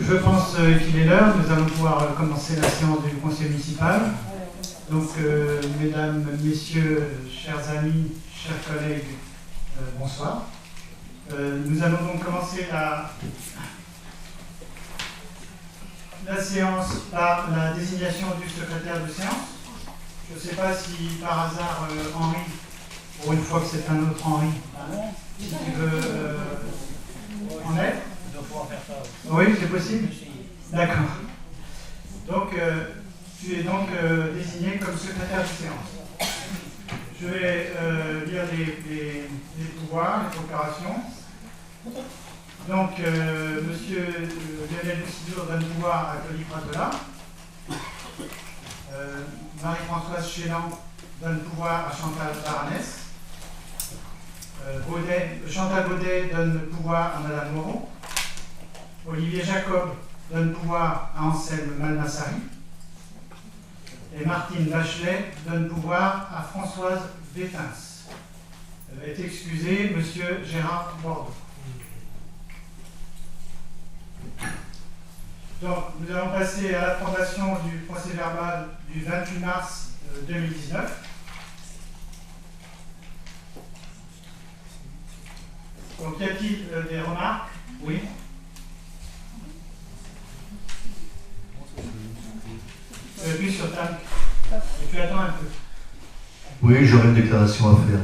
Je pense qu'il est l'heure. Nous allons pouvoir commencer la séance du conseil municipal. Donc, mesdames, messieurs, chers amis, chers collègues, bonsoir. Nous allons donc commencer la séance par la désignation du secrétaire de séance. Je ne sais pas si par hasard Henri, pour une fois que c'est un autre Henri, si tu veux en être. Oui, c'est possible. D'accord. Donc, tu es donc désigné comme secrétaire de séance. Je vais lire les pouvoirs, les procurations. Donc, monsieur Lionel Boussidour donne pouvoir à Tony Pratola. Marie-Françoise Chélan donne pouvoir à Chantal Baranès. Chantal Baudet donne pouvoir à Madame Moreau. Olivier Jacob donne pouvoir à Anselme Malmassari. Et Martine Bachelet donne pouvoir à Françoise Vétins. Est excusé, monsieur Gérard Bordeaux. Donc, nous allons passer à l'approbation du procès verbal du 28 mars 2019. Donc, y a-t-il des remarques? Oui. Appuie sur table. Et tu attends un peu. Oui, j'aurais une déclaration à faire.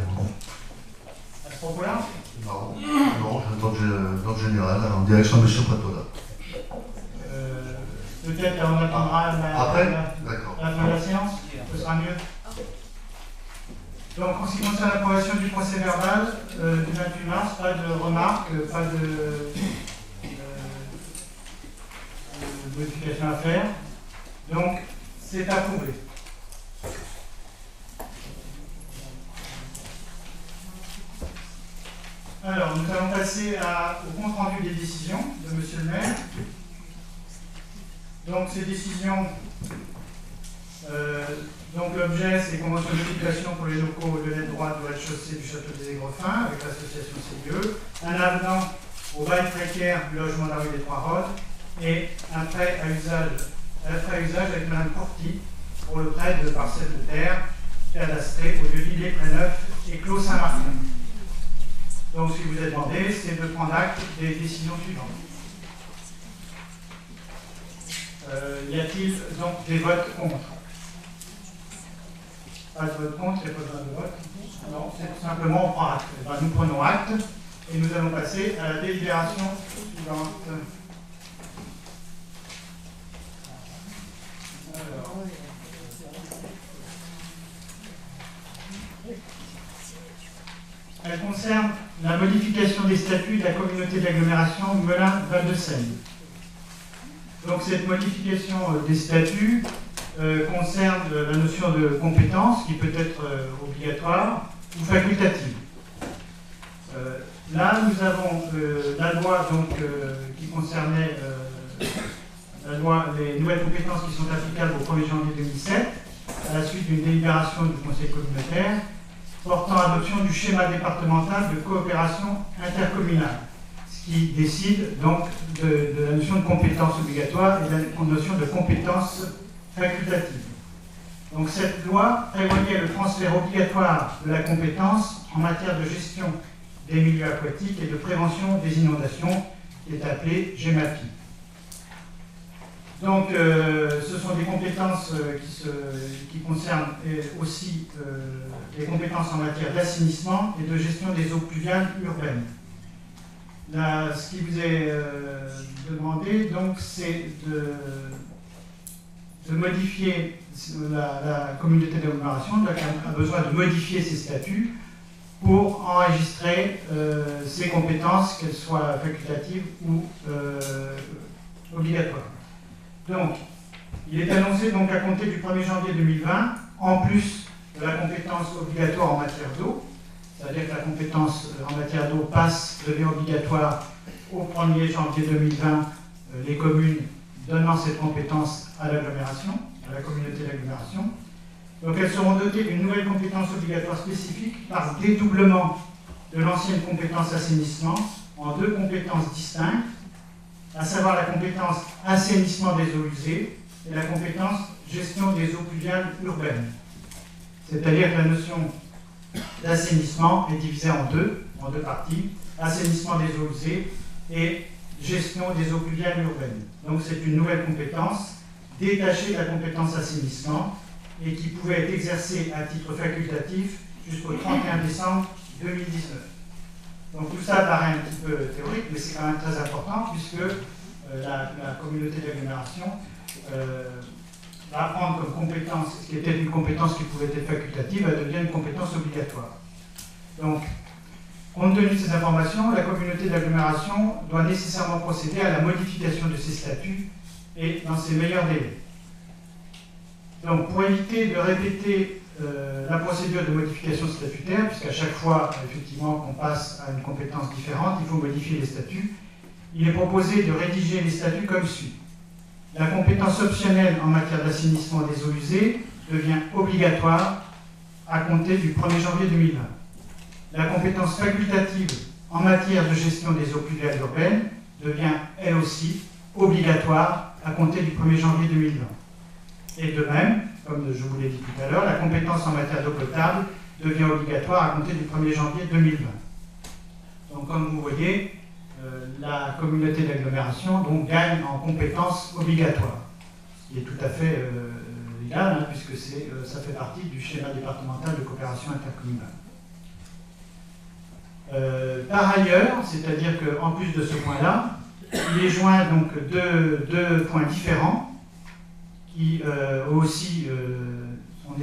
À ce propos-là? Non, dans le général, en direction de M. Pratola. Peut-être on attendra la fin de la séance, ce sera mieux. Donc, en ce qui concerne l'approbation du procès verbal du 28 mars, pas de remarques, pas de modifications à faire. Donc, c'est approuvé. Alors, nous allons passer au compte rendu des décisions de Monsieur le maire. Donc, ces décisions, l'objet, c'est convention de mutualisation pour les locaux de l'aide droite du rez-de-chaussée du château des Aigrefins avec l'association CDE, un avenant au bail précaire du logement de la rue des Trois Roses et un prêt à usage avec Mme Courty pour le prêt de parcelles de terre cadastrées au lieu Villiers Préneuf et Clos Saint-Martin. Donc, ce qui vous est demandé, c'est de prendre acte des décisions suivantes. Y a-t-il donc des votes contre? Pas de vote contre, il n'y a pas besoin de vote. Non, c'est simplement on prend acte. Nous prenons acte et nous allons passer à la délibération suivante. Alors. Elle concerne la modification des statuts de la communauté d'agglomération Melun-Val-de-Seine. Donc cette modification des statuts concerne la notion de compétence qui peut être obligatoire ou facultative. Là, nous avons la loi qui concernait les nouvelles compétences qui sont applicables au 1er janvier 2007 à la suite d'une délibération du Conseil communautaire portant adoption du schéma départemental de coopération intercommunale, ce qui décide donc de la notion de compétence obligatoire et de la notion de compétence facultative. Donc cette loi prévoyait le transfert obligatoire de la compétence en matière de gestion des milieux aquatiques et de prévention des inondations, qui est appelée GEMAPI. Donc ce sont des compétences qui concernent aussi les compétences en matière d'assainissement et de gestion des eaux pluviales urbaines. Là, ce qui vous est demandé, donc, c'est de modifier la communauté d'agglomération, a besoin de modifier ses statuts pour enregistrer ses compétences, qu'elles soient facultatives ou obligatoires. Donc, il est annoncé donc à compter du 1er janvier 2020, en plus de la compétence obligatoire en matière d'eau, c'est-à-dire que la compétence en matière d'eau devient obligatoire au 1er janvier 2020, les communes donnant cette compétence à l'agglomération, à la communauté d'agglomération. Donc elles seront dotées d'une nouvelle compétence obligatoire spécifique par dédoublement de l'ancienne compétence assainissement en deux compétences distinctes, à savoir la compétence assainissement des eaux usées et la compétence gestion des eaux pluviales urbaines. C'est-à-dire que la notion d'assainissement est divisée en deux parties, assainissement des eaux usées et gestion des eaux pluviales urbaines. Donc c'est une nouvelle compétence détachée de la compétence assainissement et qui pouvait être exercée à titre facultatif jusqu'au 31 décembre 2019. Donc tout ça paraît un petit peu théorique, mais c'est quand même très important puisque la communauté d'agglomération va prendre comme compétence, ce qui était une compétence qui pouvait être facultative, va devenir une compétence obligatoire. Donc, compte tenu de ces informations, la communauté d'agglomération doit nécessairement procéder à la modification de ses statuts et dans ses meilleurs délais. Donc, pour éviter de répéter la procédure de modification statutaire, puisqu'à chaque fois, effectivement, qu'on passe à une compétence différente, il faut modifier les statuts, il est proposé de rédiger les statuts comme suit. La compétence optionnelle en matière d'assainissement des eaux usées devient obligatoire à compter du 1er janvier 2020. La compétence facultative en matière de gestion des eaux pluviales urbaines devient, elle aussi, obligatoire à compter du 1er janvier 2020. Et de même, comme je vous l'ai dit tout à l'heure, la compétence en matière d'eau potable devient obligatoire à compter du 1er janvier 2020. Donc, comme vous voyez, la communauté d'agglomération gagne en compétences obligatoires, ce qui est tout à fait légal, hein, puisque ça fait partie du schéma départemental de coopération intercommunale. Par ailleurs, c'est-à-dire qu'en plus de ce point-là, il est joint donc deux points différents qui aussi sont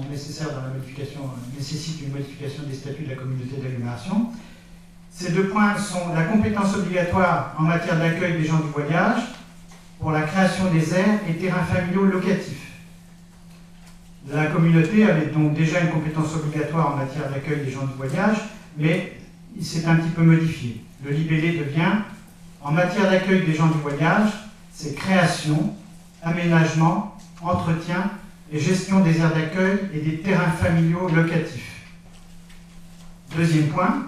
nécessaires dans la modification, nécessitent une modification des statuts de la communauté d'agglomération. Ces deux points sont la compétence obligatoire en matière d'accueil des gens du voyage pour la création des aires et terrains familiaux locatifs. La communauté avait donc déjà une compétence obligatoire en matière d'accueil des gens du voyage, mais il s'est un petit peu modifié. Le libellé devient, en matière d'accueil des gens du voyage, c'est création, aménagement, entretien et gestion des aires d'accueil et des terrains familiaux locatifs. Deuxième point,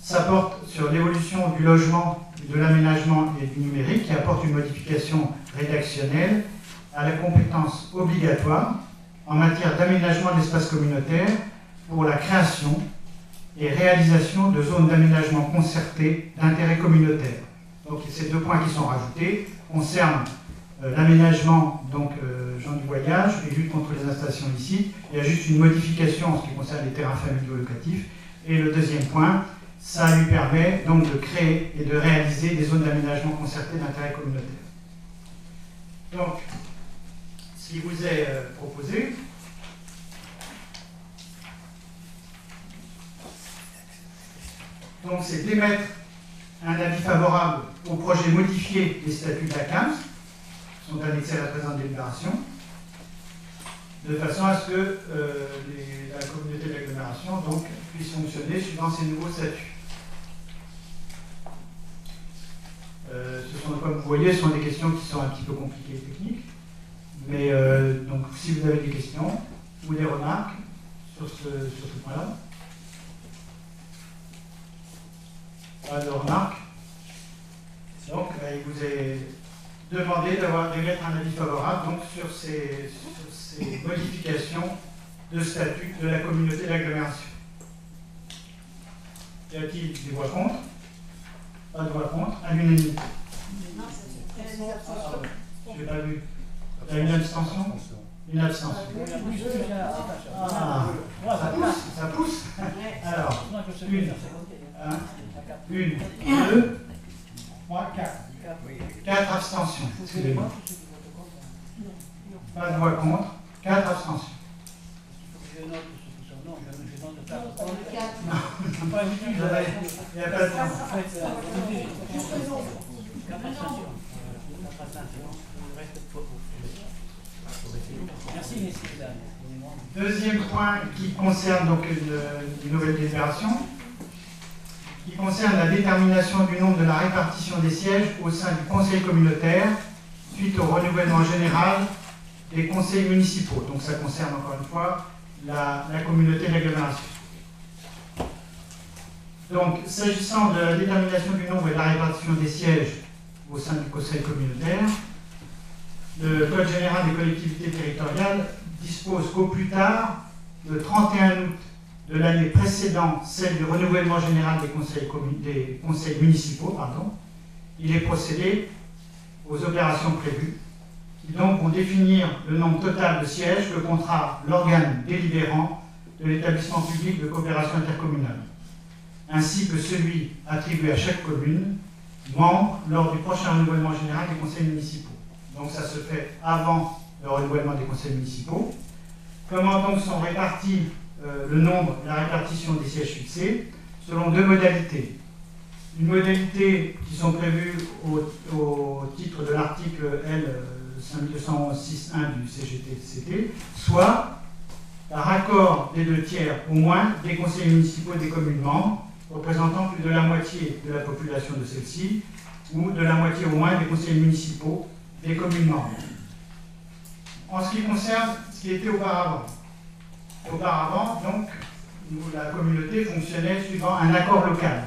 ça porte sur l'évolution du logement, de l'aménagement et du numérique, qui apporte une modification rédactionnelle à la compétence obligatoire en matière d'aménagement de l'espace communautaire pour la création et réalisation de zones d'aménagement concertées d'intérêt communautaire. Donc ces deux points qui sont rajoutés concernent l'aménagement gens du voyage et lutte contre les installations illicites. Il y a juste une modification en ce qui concerne les terrains familiaux locatifs. Et le deuxième point, ça lui permet donc de créer et de réaliser des zones d'aménagement concerté d'intérêt communautaire. Donc, ce qui vous est proposé, c'est d'émettre un avis favorable au projet modifié des statuts de la CAMS, qui sont annexés à la présente délibération, de façon à ce que la communauté d'agglomération puisse fonctionner suivant ces nouveaux statuts. Comme vous voyez, ce sont des questions qui sont un petit peu compliquées et techniques, mais donc si vous avez des questions ou des remarques sur ce point-là. Pas de remarques. Donc, il vous est demandé d'émettre un avis favorable sur ces modifications de statut de la communauté d'agglomération. Y a-t-il des voix contre? Pas de voix contre. À l'unanimité. Je n'ai pas vu. Il y a une abstention? Une abstention. Ah, ça pousse. Alors, une, deux, trois, quatre. Quatre abstentions. Excusez-moi. Pas de voix contre. Quatre abstentions. Non, il n'y a pas de temps. Deuxième point qui concerne donc une nouvelle délibération, qui concerne la détermination du nombre de la répartition des sièges au sein du conseil communautaire suite au renouvellement général des conseils municipaux. Donc ça concerne encore une fois la communauté d'agglomération. Donc s'agissant de la détermination du nombre et de la répartition des sièges au sein du conseil communautaire. Le Code général des collectivités territoriales dispose qu'au plus tard, le 31 août de l'année précédant celle du renouvellement général des conseils municipaux, il est procédé aux opérations prévues, qui donc vont définir le nombre total de sièges que comptera l'organe délibérant de l'établissement public de coopération intercommunale, ainsi que celui attribué à chaque commune membre lors du prochain renouvellement général des conseils municipaux. Donc ça se fait avant le renouvellement des conseils municipaux. Comment donc sont répartis le nombre et la répartition des sièges fixés? Selon deux modalités. Une modalité qui sont prévues au titre de l'article L 5211-6.1 du CGT-CT, soit par accord des 2/3 au moins des conseils municipaux des communes membres, représentant plus de la moitié de la population de celle-ci, ou de la moitié au moins des conseils municipaux des communes membres. En ce qui concerne ce qui était auparavant, donc, la communauté fonctionnait suivant un accord local.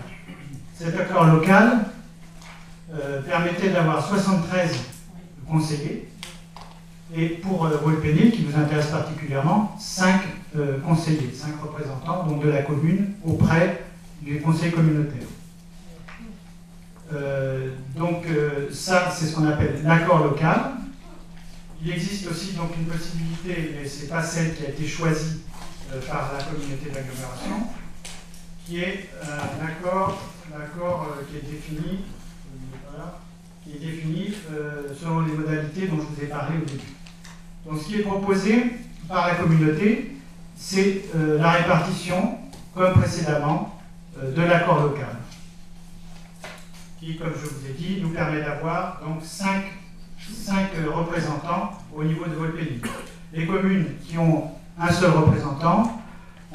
Cet accord local permettait d'avoir 73 conseillers, et pour Volpénil, qui nous intéresse particulièrement, 5 conseillers, 5 représentants donc de la commune auprès du conseil communautaire. Ça, c'est ce qu'on appelle l'accord local. Il existe aussi donc une possibilité, mais ce n'est pas celle qui a été choisie par la communauté d'agglomération, qui est un accord qui est défini selon les modalités dont je vous ai parlé au début. Donc ce qui est proposé par la communauté, c'est la répartition, comme précédemment, de l'accord local, qui, comme je vous ai dit, nous permet d'avoir donc 5 représentants au niveau de Volpénil. Les communes qui ont un seul représentant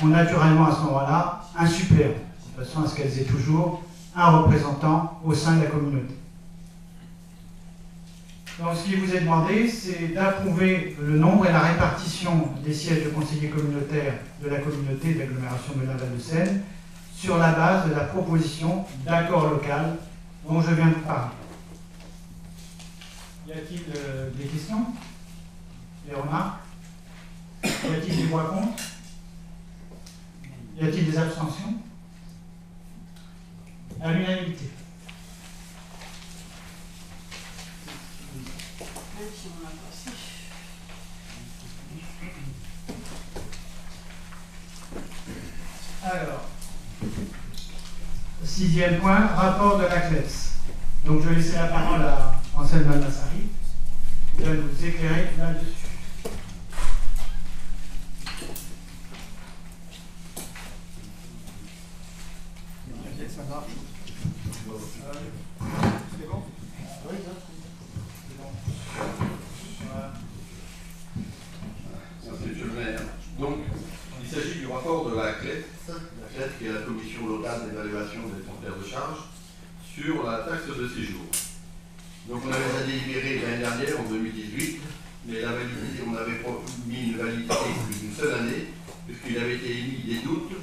ont naturellement à ce moment-là un suppléant, de façon à ce qu'elles aient toujours un représentant au sein de la communauté. Donc ce qui vous est demandé, c'est d'approuver le nombre et la répartition des sièges de conseillers communautaires de la communauté d'agglomération Melun-Val-de-Seine sur la base de la proposition d'accord local dont je viens de vous parler. Y a-t-il des questions? Des remarques? Y a-t-il des voix contre? Y a-t-il des abstentions? À l'unanimité. Alors, 6e point, rapport de la CLES. Donc je vais laisser la parole à Anselme Malmassari, qui va nous éclairer là-dessus. Ça marche. C'est bon? Oui, c'est bon. Voilà. Merci, monsieur le maire. Donc, il s'agit du rapport de la CLET, qui est la commission locale d'évaluation des transferts de charges, sur la taxe de séjour. Donc, on avait déjà délibéré l'année dernière, en 2018, mais la validité, on avait mis une validité plus d'une seule année, puisqu'il avait été émis des doutes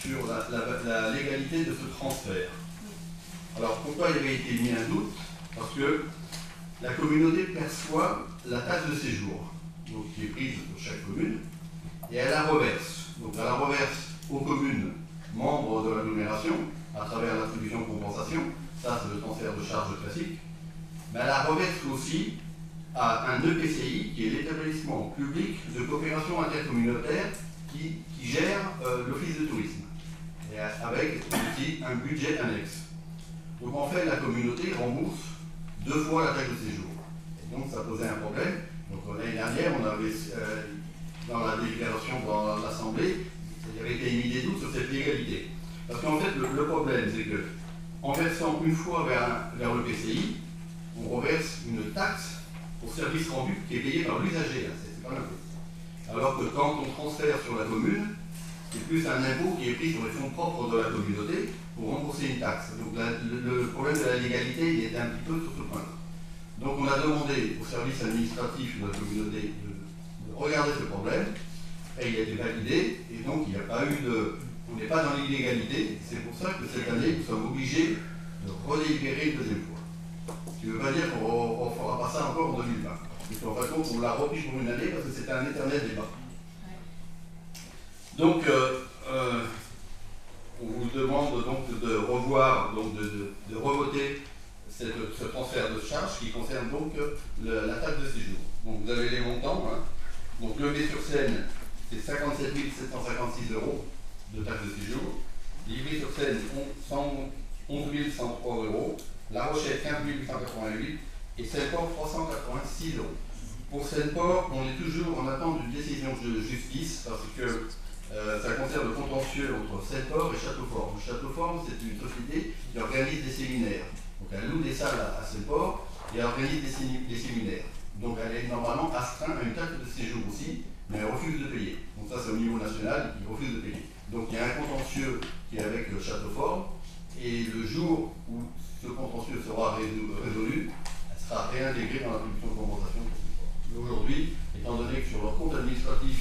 sur la légalité de ce transfert. Alors, pourquoi il avait été mis un doute? Parce que la communauté perçoit la taxe de séjour, donc qui est prise pour chaque commune, et elle la reverse. Donc, elle la reverse aux communes membres de l'agglomération à travers l'attribution de compensation. Ça, c'est le transfert de charges classique. Mais elle la reverse aussi à un EPCI, qui est l'établissement public de coopération intercommunautaire qui gère l'office de tourisme, et avec aussi un budget annexe. Donc en fait, la communauté rembourse 2 fois la taxe de séjour. Et donc ça posait un problème. Donc l'année dernière, on avait, dans la délibération dans l'Assemblée, il avait été émis des doutes sur cette légalité. Parce qu'en fait, le problème, c'est que en versant une fois vers le PCI, on reverse une taxe pour service rendu qui est payée par l'usager. C'est pas l'impôt. Alors que quand on transfère sur la commune, c'est plus un impôt qui est pris sur les fonds propres de la communauté pour rembourser une taxe. Donc le problème de la légalité, il est un petit peu sur ce point. Donc on a demandé au service administratif de la communauté de regarder ce problème, et il a été validé, et donc il n'y a pas eu de... On n'est pas dans l'illégalité, c'est pour ça que cette année, nous sommes obligés de redélibérer une deuxième fois. Ce qui ne veut pas dire qu'on ne fera pas ça encore en 2020. Parce qu'en fin de compte, on l'a repris pour une année parce que c'était un éternel débat. Donc, on vous demande donc de revoir, donc de revoter ce transfert de charge qui concerne donc la taxe de séjour. Donc vous avez les montants. Hein. Donc Levée-sur-Seine, c'est 57 756 € de taxe de séjour. Livry-sur-Seine, 11 103 €. La Rochelle, 15 888 et Seine-Port, 386 €. Pour Seine-Port, on est toujours en attente d'une décision de justice parce que ça concerne le contentieux entre Seine-Port et Châteaufort. Châteaufort, c'est une société qui organise des séminaires. Donc elle loue des salles à Seine-Port et elle organise des séminaires. Donc elle est normalement astreinte à une taxe de séjour aussi, mais elle refuse de payer. Donc ça c'est au niveau national, il refuse de payer. Donc il y a un contentieux qui est avec Châteaufort, et le jour où ce contentieux sera résolu, elle sera réintégrée dans la production de compensation pour Seine-Port. Mais aujourd'hui, étant donné que sur leur compte administratif,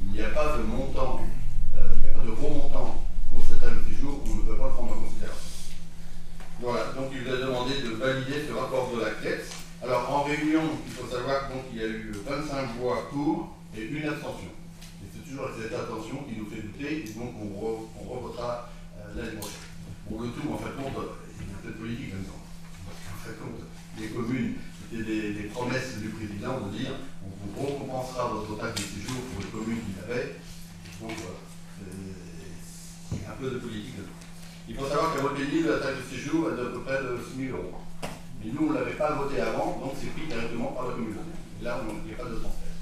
il n'y a pas de montant, il n'y a pas de gros montant pour cette taxe de séjour, on ne peut pas le prendre en considération. Voilà, donc il vous a demandé de valider ce rapport de la CLEPS. Alors en réunion, il faut savoir qu'il y a eu 25 voix pour et une abstention. Et c'est toujours cette abstention qui nous fait douter, et donc on revotera l'année prochaine. Pour le tout, en fait, il y a un peu de politique là-dedans. En fait, les communes, c'était des promesses du président de dire on vous recompensera votre taxe de séjour pour les communes qui l'avaient. Donc voilà, il y a un peu de politique là-dedans. Il faut savoir qu'à Montpellier, la taxe de séjour est d'à peu près de 6 000 €. Mais nous, on ne l'avait pas voté avant, donc c'est pris directement par la communauté. Et là, il n'y a pas de transfert.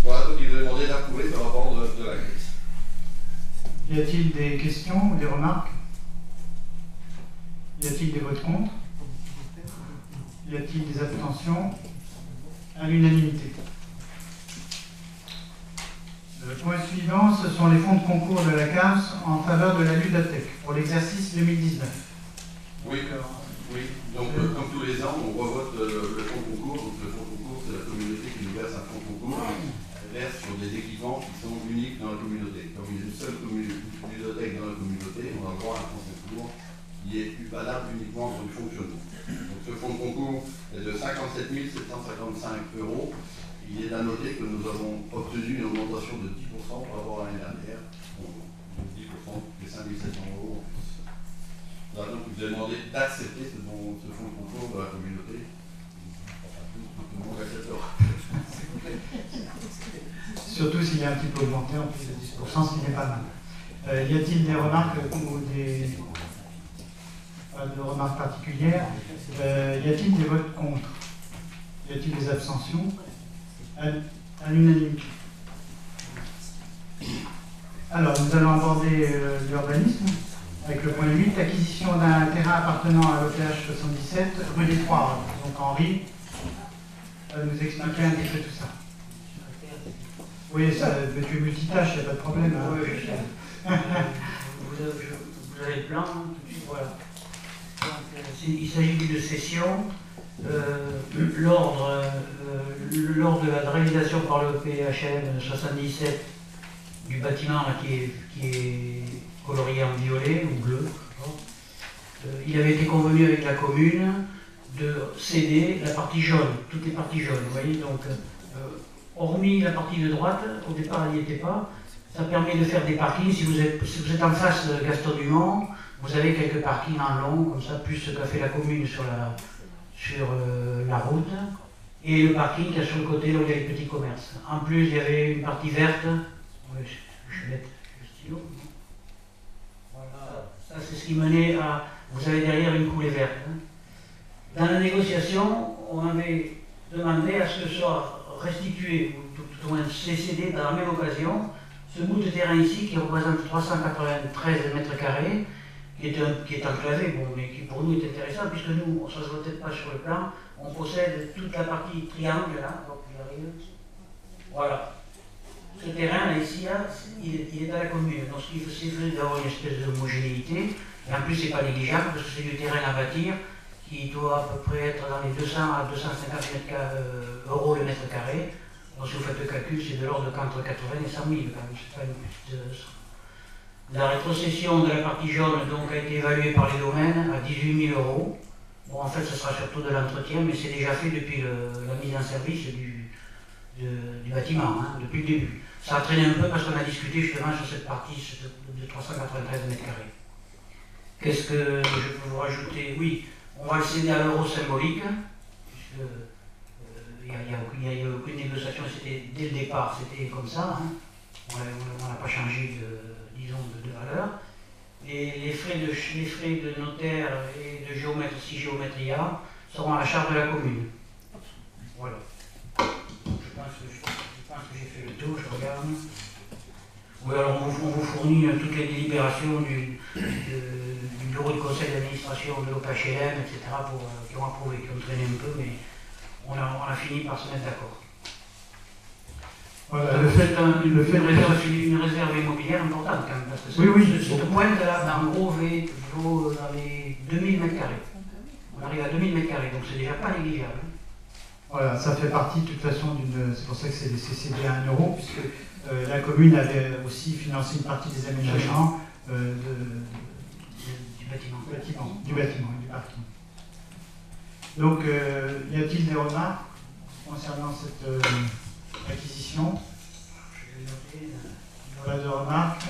Voilà, donc il vous a demandé d'approuver ce rapport de la CLEPS. Y a-t-il des questions ou des remarques? Y a-t-il des votes contre? Y a-t-il des abstentions? À l'unanimité. Le point suivant, ce sont les fonds de concours de la CAMS en faveur de la ludothèque pour l'exercice 2019. Oui, oui. Donc comme tous les ans, on revote le fonds de concours. Donc le fonds de concours, c'est la communauté qui nous verse un fonds de concours. Elle verse sur des équipements qui sont uniques dans la communauté. Comme il y a une seule ludothèque dans la communauté, on a le droit à un fonds de concours qui est valable uniquement pour le fonctionnement. Donc ce fonds de concours est de 57 755 €. Il est à noter que nous avons obtenu une augmentation de 10% par rapport à l'année dernière. Donc 10%, les 5 700 € en plus. Voilà, donc il vous a demandé d'accepter ce fonds de concours de la communauté. Tout le monde acceptera. Surtout s'il est un petit peu augmenté en plus de 10%, ce qui n'est pas mal. Y a-t-il des remarques ou des remarques particulières? Y a-t-il des votes contre? Y a-t-il des abstentions? À l'unanimité. Alors, nous allons aborder l'urbanisme avec le point 8, acquisition d'un terrain appartenant à l'OPH 77, rue des Trois. Donc Henri va nous expliquer un petit peu tout ça. Oui, ça, tu es multitâche, il n'y a pas de problème. Oui, je sais. Vous avez le plan, hein, tout de suite, voilà. Donc, il s'agit d'une cession. Lors de la réalisation par le PHM 77 du bâtiment là, qui est colorié en violet ou bleu, il avait été convenu avec la commune de céder la partie jaune, toutes les parties jaunes. Vous voyez, donc, hormis la partie de droite, au départ elle n'y était pas, ça permet de faire des parkings. Si vous êtes en face de Gaston Dumont, vous avez quelques parkings en long, comme ça, plus ce qu'a fait la commune sur la route, et le parking qui est sur le côté là où il y a les petits commerces. En plus, il y avait une partie verte. Je vais mettre le stylo. Voilà. Ça, c'est ce qui menait à... Vous avez derrière une coulée verte. Dans la négociation, on avait demandé à ce que soit restitué, ou tout au moins cédé dans la même occasion, ce bout de terrain ici qui représente 393 mètres carrés, qui est enclavé, bon, mais qui pour nous est intéressant, puisque nous, ça ne se voit peut-être pas sur le plan, on possède toute la partie triangle, là, donc j'arrive. Voilà. Ce terrain, là, ici, là, il est dans la commune, donc ce qu'il faut d'avoir une espèce d'homogénéité, et en plus, c'est pas négligeable, parce que c'est du terrain à bâtir, qui doit à peu près être dans les 200 à 250 € le mètre carré. Donc si vous faites le calcul, c'est de l'ordre entre 80 et 100 000, quand même, c'est pas une petite... La rétrocession de la partie jaune donc, a été évaluée par les domaines à 18 000 €. Bon, en fait, ce sera surtout de l'entretien, mais c'est déjà fait depuis la mise en service du bâtiment, hein, depuis le début. Ça a traîné un peu parce qu'on a discuté justement sur cette partie de 393 mètres carrés. Qu'est-ce que je peux vous rajouter? Oui, on va le céder à l'euro symbolique, puisque il n'y a eu aucune négociation, dès le départ, c'était comme ça. Hein. On n'a pas changé disons, de valeur. Et les frais de notaire et de géomètre, si géomètre il y a, seront à la charge de la commune. Voilà. Je pense que j'ai fait le tour, je regarde. Oui, alors on vous fournit toutes les délibérations du bureau de conseil d'administration de l'OPHLM, etc., qui ont approuvé, qui ont traîné un peu, mais on a fini par se mettre d'accord. Voilà, Une réserve immobilière importante quand même, parce que cette pointe-là, en gros, vaut dans les 2000 mètres carrés. On arrive à 2000 mètres carrés, donc c'est déjà pas négligeable. Voilà, ça fait partie de toute façon c'est pour ça que c'est cédé à 1 euro, puisque la commune avait aussi financé une partie des aménagements Du bâtiment. Du parking. Donc, y a-t-il des remarques concernant cette acquisition? Pas de remarques.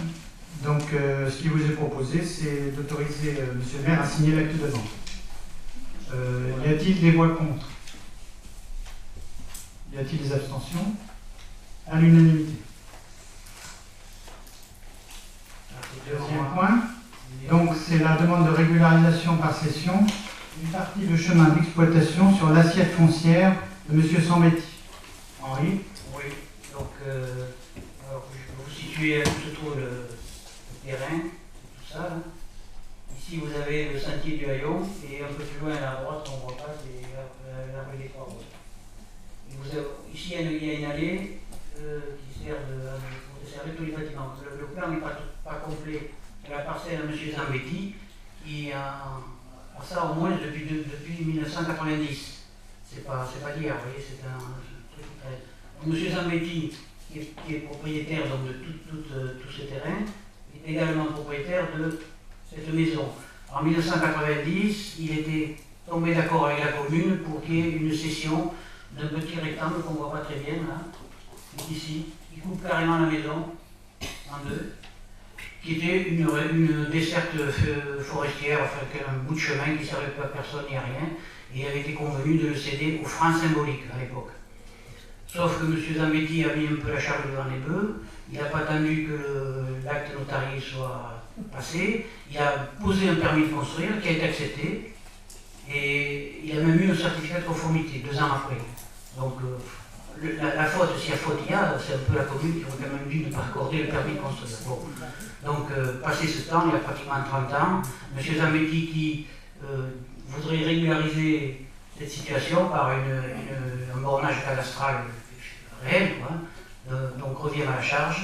Donc, ce qui vous est proposé, c'est d'autoriser M. le maire à signer l'acte de vente. Y a-t-il des voix contre? Y a-t-il des abstentions? À l'unanimité. Deuxième point. Donc, c'est la demande de régularisation par cession d'une partie de chemin d'exploitation sur l'assiette foncière de M. Sambetti. Henri? Oui, donc alors, je peux vous situer où se trouve le terrain, tout ça. Là. Ici, vous avez le sentier du Haillon, et un peu plus loin à droite, on voit pas, c'est la rue des Trois Roses. Ici, il y a une allée qui sert pour desservir tous les bâtiments. Le plan n'est pas complet. C'est la parcelle de M. Zambetti qui a ça au moins depuis 1990. C'est pas d'hier, vous voyez, c'est un truc très... M. Zambetti, qui est propriétaire donc, de tout ce terrain, est également propriétaire de cette maison. En 1990, il était tombé d'accord avec la commune pour qu'il y ait une cession d'un petit rectangle qu'on ne voit pas très bien là, ici, qui coupe carrément la maison en deux, qui était une desserte forestière, enfin un bout de chemin qui ne servait pas à personne ni à rien, et il avait été convenu de le céder aux francs symboliques à l'époque. Sauf que M. Zambetti a mis un peu la charge devant les bœufs, il n'a pas attendu que l'acte notarié soit passé, il a posé un permis de construire qui a été accepté, et il a même eu un certificat de conformité 2 ans après. Donc la faute, s'il y a faute, il y a, c'est un peu la commune qui aurait quand même dû ne pas accorder le permis de construire. Bon. Donc passé ce temps, il y a pratiquement 30 ans, M. Zambetti qui voudrait régulariser cette situation par un bornage cadastral réel, quoi, donc revient à la charge,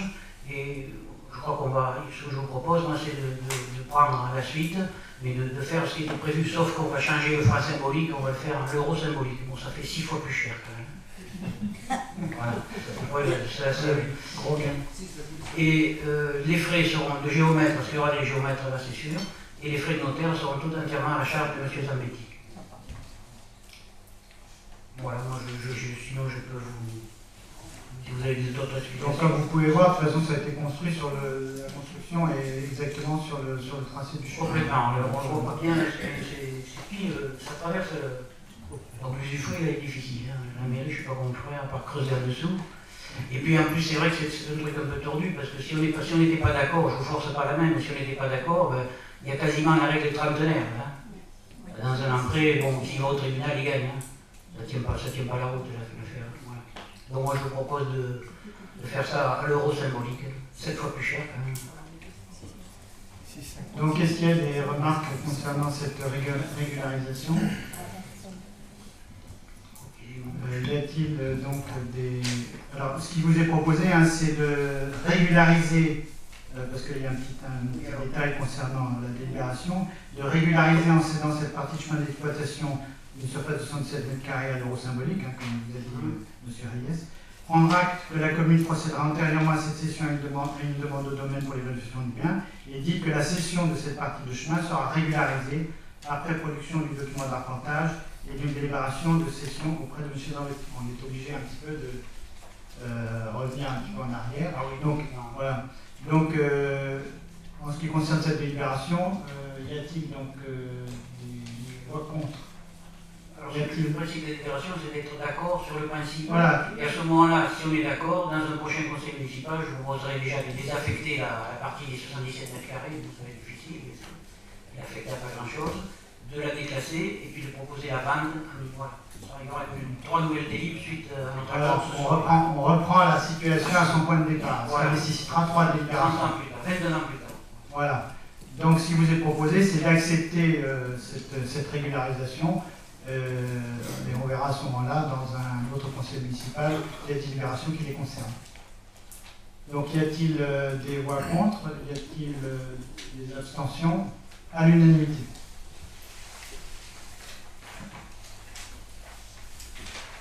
et je crois ce que je vous propose, moi, c'est de prendre la suite, mais de faire ce qui était prévu, sauf qu'on va changer le franc symbolique, on va le faire en l'euro symbolique. Bon, ça fait 6 fois plus cher quand même. Voilà, c'est la seule. Et les frais seront de géomètre, parce qu'il y aura des géomètres là, c'est sûr, et les frais de notaire seront tout entièrement à la charge de M. Zambetti. Voilà, moi, sinon je peux vous... Si vous avez d'autres explications. Donc, comme vous pouvez voir, de toute façon, ça a été construit la construction est exactement sur le tracé du chemin. Complètement, on le voit pas bien, c'est pile, ça traverse. Donc, l'usufruit, il est difficile. Hein. La mairie, je ne sais pas comment on ferait, à part creuser en dessous. Et puis, en plus, c'est vrai que c'est un truc un peu tordu, parce que si on n'était pas d'accord, je ne vous force pas la main, mais si on n'était pas d'accord, ben, il y a quasiment la règle des trentenaires. Hein. Dans un emprunt, bon, s'il va au tribunal, il gagne. Hein. Ça tient pas la route, l'affaire. Voilà. Donc moi je vous propose de faire ça à l'euro symbolique, 7 fois plus cher quand même. Donc est-ce qu'il y a des remarques concernant cette régularisation? Y a-t-il donc des... Alors ce qui vous est proposé, hein, c'est de régulariser, parce qu'il y a un petit détail concernant la délibération, de régulariser en cédant cette partie de chemin d'exploitation une surface de 67 mètres carrés à l'euro symbolique, hein, comme vous a dit M. Reyes. Prendre acte que la commune procédera antérieurement à cette cession à une demande au domaine pour l'évaluation du bien, et dit que la cession de cette partie de chemin sera régularisée après production du document d'arpentage et d'une délibération de cession auprès de M. Zambetti. On est obligé un petit peu de revenir un petit peu en arrière. Ah oui, Donc, non. voilà. Donc, en ce qui concerne cette délibération, y a-t-il donc des voix contre? Alors, le principe de délibération, c'est d'être d'accord sur le principe. Voilà. Et à ce moment-là, si on est d'accord, dans un prochain conseil municipal, je vous proposerai déjà de désaffecter la partie des 77 mètres carrés, vous savez, difficile, il affecte à pas grand-chose, de la déclasser et puis de proposer la vente. Voilà. Il y aura 3 nouvelles délibes suite à notre accord ce soir. On reprend la situation à son point de départ. Voilà. Ça nécessitera 3 délibérations. 30 ans plus tard, 22 ans plus tard. Voilà. Donc, ce qui vous est proposé, c'est d'accepter cette régularisation. Et on verra à ce moment-là, dans un autre conseil municipal, les délibérations qui les concernent. Donc, y a-t-il des voix contre? Y a-t-il des abstentions? À l'unanimité.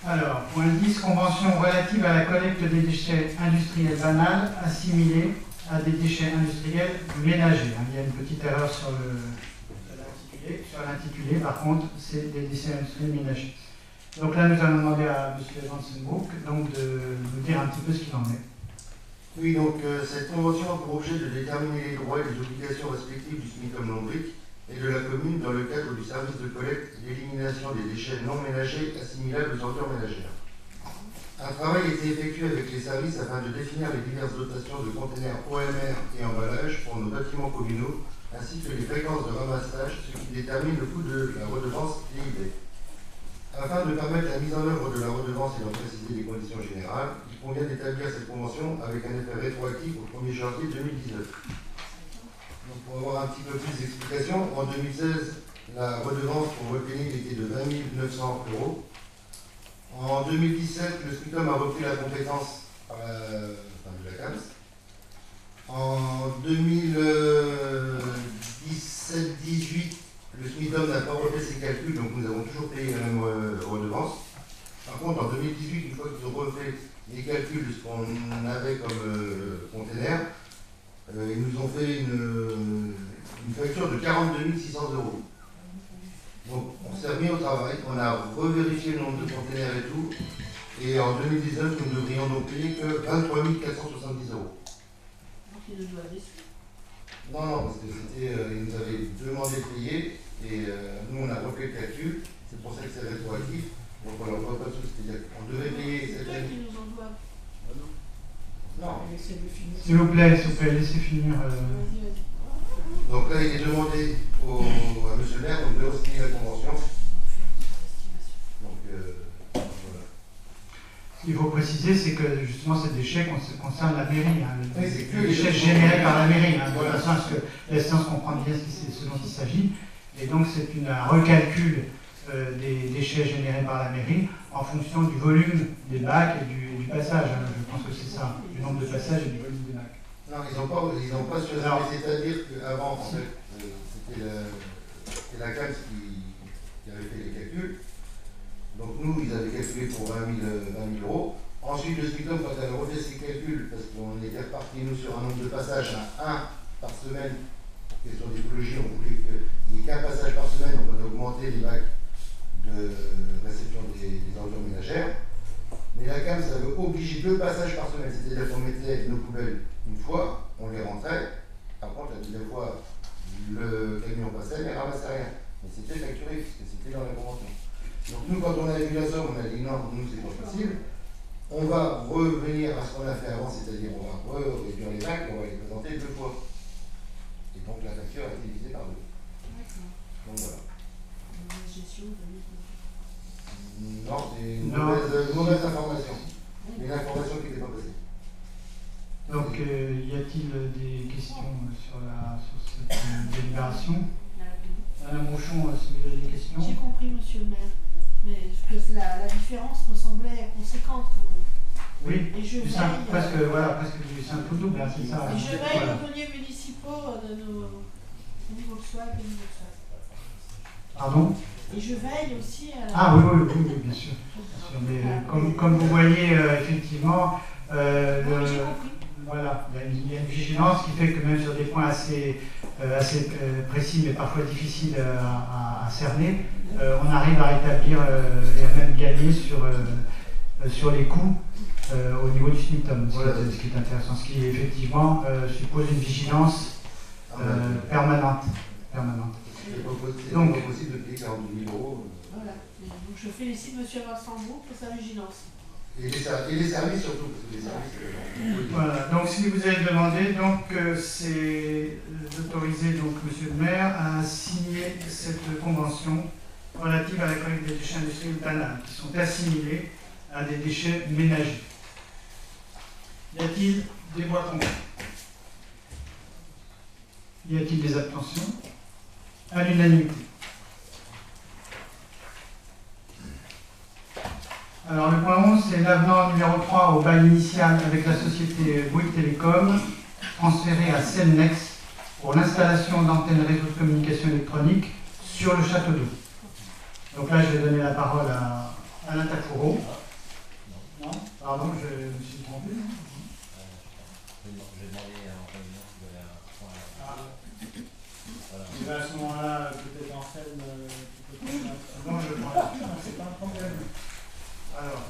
Alors, point 10, convention relative à la collecte des déchets industriels banals assimilés à des déchets industriels ménagers. Il y a une petite erreur sur l'intitulé, par contre, c'est des déchets industriels ménagers. Donc là, nous allons demander à M. Vansenbroek de nous dire un petit peu ce qu'il en est. Oui, donc cette convention a pour objet de déterminer les droits et les obligations respectives du SMICOM Lombric et de la commune dans le cadre du service de collecte et d'élimination des déchets non ménagers assimilables aux ordures ménagères. Un travail a été effectué avec les services afin de définir les diverses dotations de conteneurs OMR et emballages pour nos bâtiments communaux, ainsi que les fréquences de ramassage, ce qui détermine le coût de la redevance DIB. Afin de permettre la mise en œuvre de la redevance et d'en préciser les conditions générales, il convient d'établir cette convention avec un effet rétroactif au 1er janvier 2019. Donc pour avoir un petit peu plus d'explications, en 2016, la redevance pour repénil était de 20 900 €. En 2017, le SMICOM a repris la compétence de la CAMS. En 2017-18, le SMICOM n'a pas refait ses calculs, donc nous avons toujours payé la même redevance. Par contre, en 2018, une fois qu'ils ont refait les calculs de ce qu'on avait comme container, ils nous ont fait une facture de 42 600 €. Donc, on s'est remis au travail, on a revérifié le nombre de containers et tout, et en 2019, nous ne devrions donc payer que 23 470 €. Donc il nous doit des sous. Non, parce que c'était, ils nous avaient demandé de payer, et nous on a refait le calcul, c'est pour ça que c'est rétroactif, donc on leur doit pas de sous, c'est-à-dire qu'on devait payer C'est cette toi année. qui nous en dois. Non. Laissez-le finir. S'il vous plaît, laissez finir. Vas-y, vas-y. Donc là, il est demandé à M. le maire de re-signer la convention. Donc voilà. Ce qu'il faut préciser, c'est que justement ces déchets concernent la mairie. Oui, c'est que les déchets générés par la mairie. De toute façon, parce que la séance comprend bien ce dont il s'agit. Et donc c'est un recalcul des déchets générés par la mairie en fonction du volume des bacs et du passage. Je pense que c'est ça, du nombre de passages et du volume des bacs. Non, ils n'ont pas choisi. C'est-à-dire qu'avant, en fait, c'était la CAMS qui avait fait les calculs. Donc nous, ils avaient calculé pour 20 000 €. Ensuite, le SMICOM, quand elle a refait ses calculs, parce qu'on était reparti, nous, sur un nombre de passages à 1 par semaine, question d'écologie, on voulait qu'il n'y ait qu'un passage par semaine, donc on a augmenté les bacs de réception des ordures ménagères. Mais la CAMS avait obligé 2 passages par semaine, c'est-à-dire qu'on mettait nos poubelles une fois, on les rentrait, par contre la deuxième fois, le camion passait, mais ramassait rien. Mais c'était facturé, puisque c'était dans la convention. Donc nous, quand on a vu la somme, on a dit non, nous c'est pas possible. On va revenir à ce qu'on a fait avant, c'est-à-dire on va réduire les bacs, on va les présenter 2 fois. Et donc la facture a été divisée par 2. D'accord. Donc voilà. Mauvaise gestion, Non, c'est une Non. mauvaise information. Une information qui n'était pas passée. Donc, y a-t-il des questions sur cette délibération? Madame Rochon, si vous avez des questions. J'ai compris, monsieur le maire. Mais que la différence me semblait conséquente quand même. Oui, Et je veille, presque du simple double, hein, c'est ça. et je veille Voilà. aux deniers municipaux de nos niveaux de swag et niveaux de swag. Pardon? Et je veille aussi à la... Ah oui, bien sûr. Bien sûr. Mais comme vous voyez, effectivement, Non, mais j'ai compris. Voilà, il y a une vigilance qui fait que même sur des points assez précis, mais parfois difficiles à cerner, on arrive à rétablir et à même gagner sur les coûts au niveau du SNUTOM. Voilà ce qui est intéressant, ce qui effectivement suppose une vigilance permanente. Donc, c'est pas possible de payer 42 000 euros. Voilà. Donc je félicite M. Vincent-Bourg pour sa vigilance. Et les services surtout, parce que les services. Voilà, donc ce que vous avez demandé, c'est d'autoriser Monsieur le maire à signer cette convention relative à la collecte des déchets industriels banals qui sont assimilés à des déchets ménagers. Y a-t-il des voix contre? Y a-t-il des abstentions? À l'unanimité. Alors le point 11, c'est l'avenant numéro 3 au bail initial avec la société Bouygues Télécom, transféré à Cellnex pour l'installation d'antennes réseau de communication électronique sur le château d'eau. Donc là, je vais donner la parole à Alain Tafouro. Non, pardon, je me suis trompé. J'ai demandé en réunion si vous avez un point. Voilà. Et bien à ce moment-là, peut-être en scène, non, je prends. C'est pas un problème. Alors,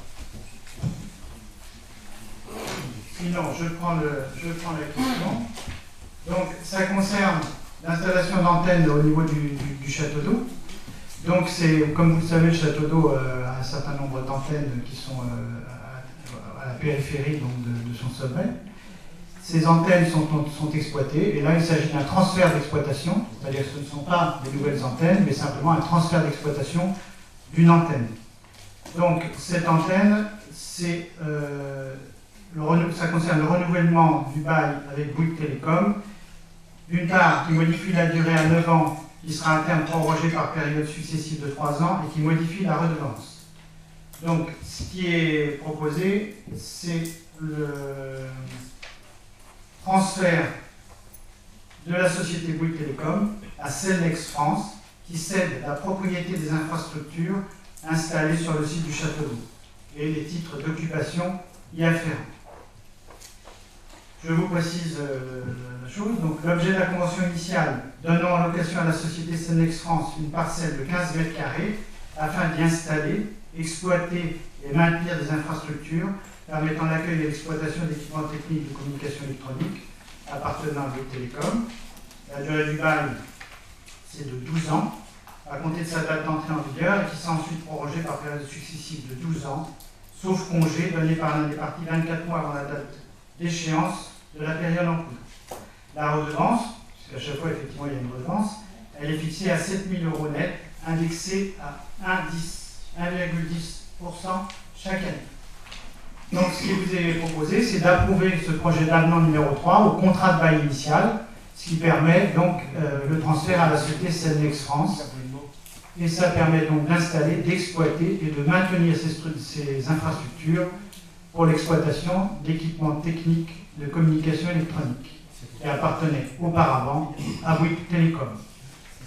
sinon, je prends la question. Donc, ça concerne l'installation d'antennes au niveau du château d'eau. Donc, c'est, comme vous le savez, le château d'eau a un certain nombre d'antennes qui sont à la périphérie donc, de son sommet. Ces antennes sont exploitées, et là, il s'agit d'un transfert d'exploitation, c'est-à-dire que ce ne sont pas des nouvelles antennes, mais simplement un transfert d'exploitation d'une antenne. Donc, cette antenne, ça concerne le renouvellement du bail avec Bouygues Télécom. D'une part, qui modifie la durée à 9 ans, qui sera à terme prorogée par période successive de 3 ans, et qui modifie la redevance. Donc, ce qui est proposé, c'est le transfert de la société Bouygues Télécom à Cellnex France, qui cède la propriété des infrastructures installés sur le site du château d'eau et les titres d'occupation y afférents. Je vous précise la chose. Donc, l'objet de la convention initiale donnant en location à la société Cellnex France une parcelle de 15 mètres carrés afin d'y installer, exploiter et maintenir des infrastructures permettant l'accueil et l'exploitation d'équipements techniques de communication électronique appartenant à Bouygues Télécom. La durée du bail, c'est de 12 ans. À compter de sa date d'entrée en vigueur et qui sera ensuite prorogée par période successive de 12 ans, sauf congé donné par l'un des parties 24 mois avant la date d'échéance de la période en cours. La redevance, puisqu'à chaque fois effectivement il y a une redevance, elle est fixée à 7 000 € net, indexée à 1,10% chaque année. Donc ce qui vous est proposé, c'est d'approuver ce projet d'avenant numéro 3 au contrat de bail initial, ce qui permet donc le transfert à la société Cellnex France. Et ça permet donc d'installer, d'exploiter et de maintenir ces infrastructures pour l'exploitation d'équipements techniques de communication électronique qui appartenaient auparavant à Bouygues Télécom.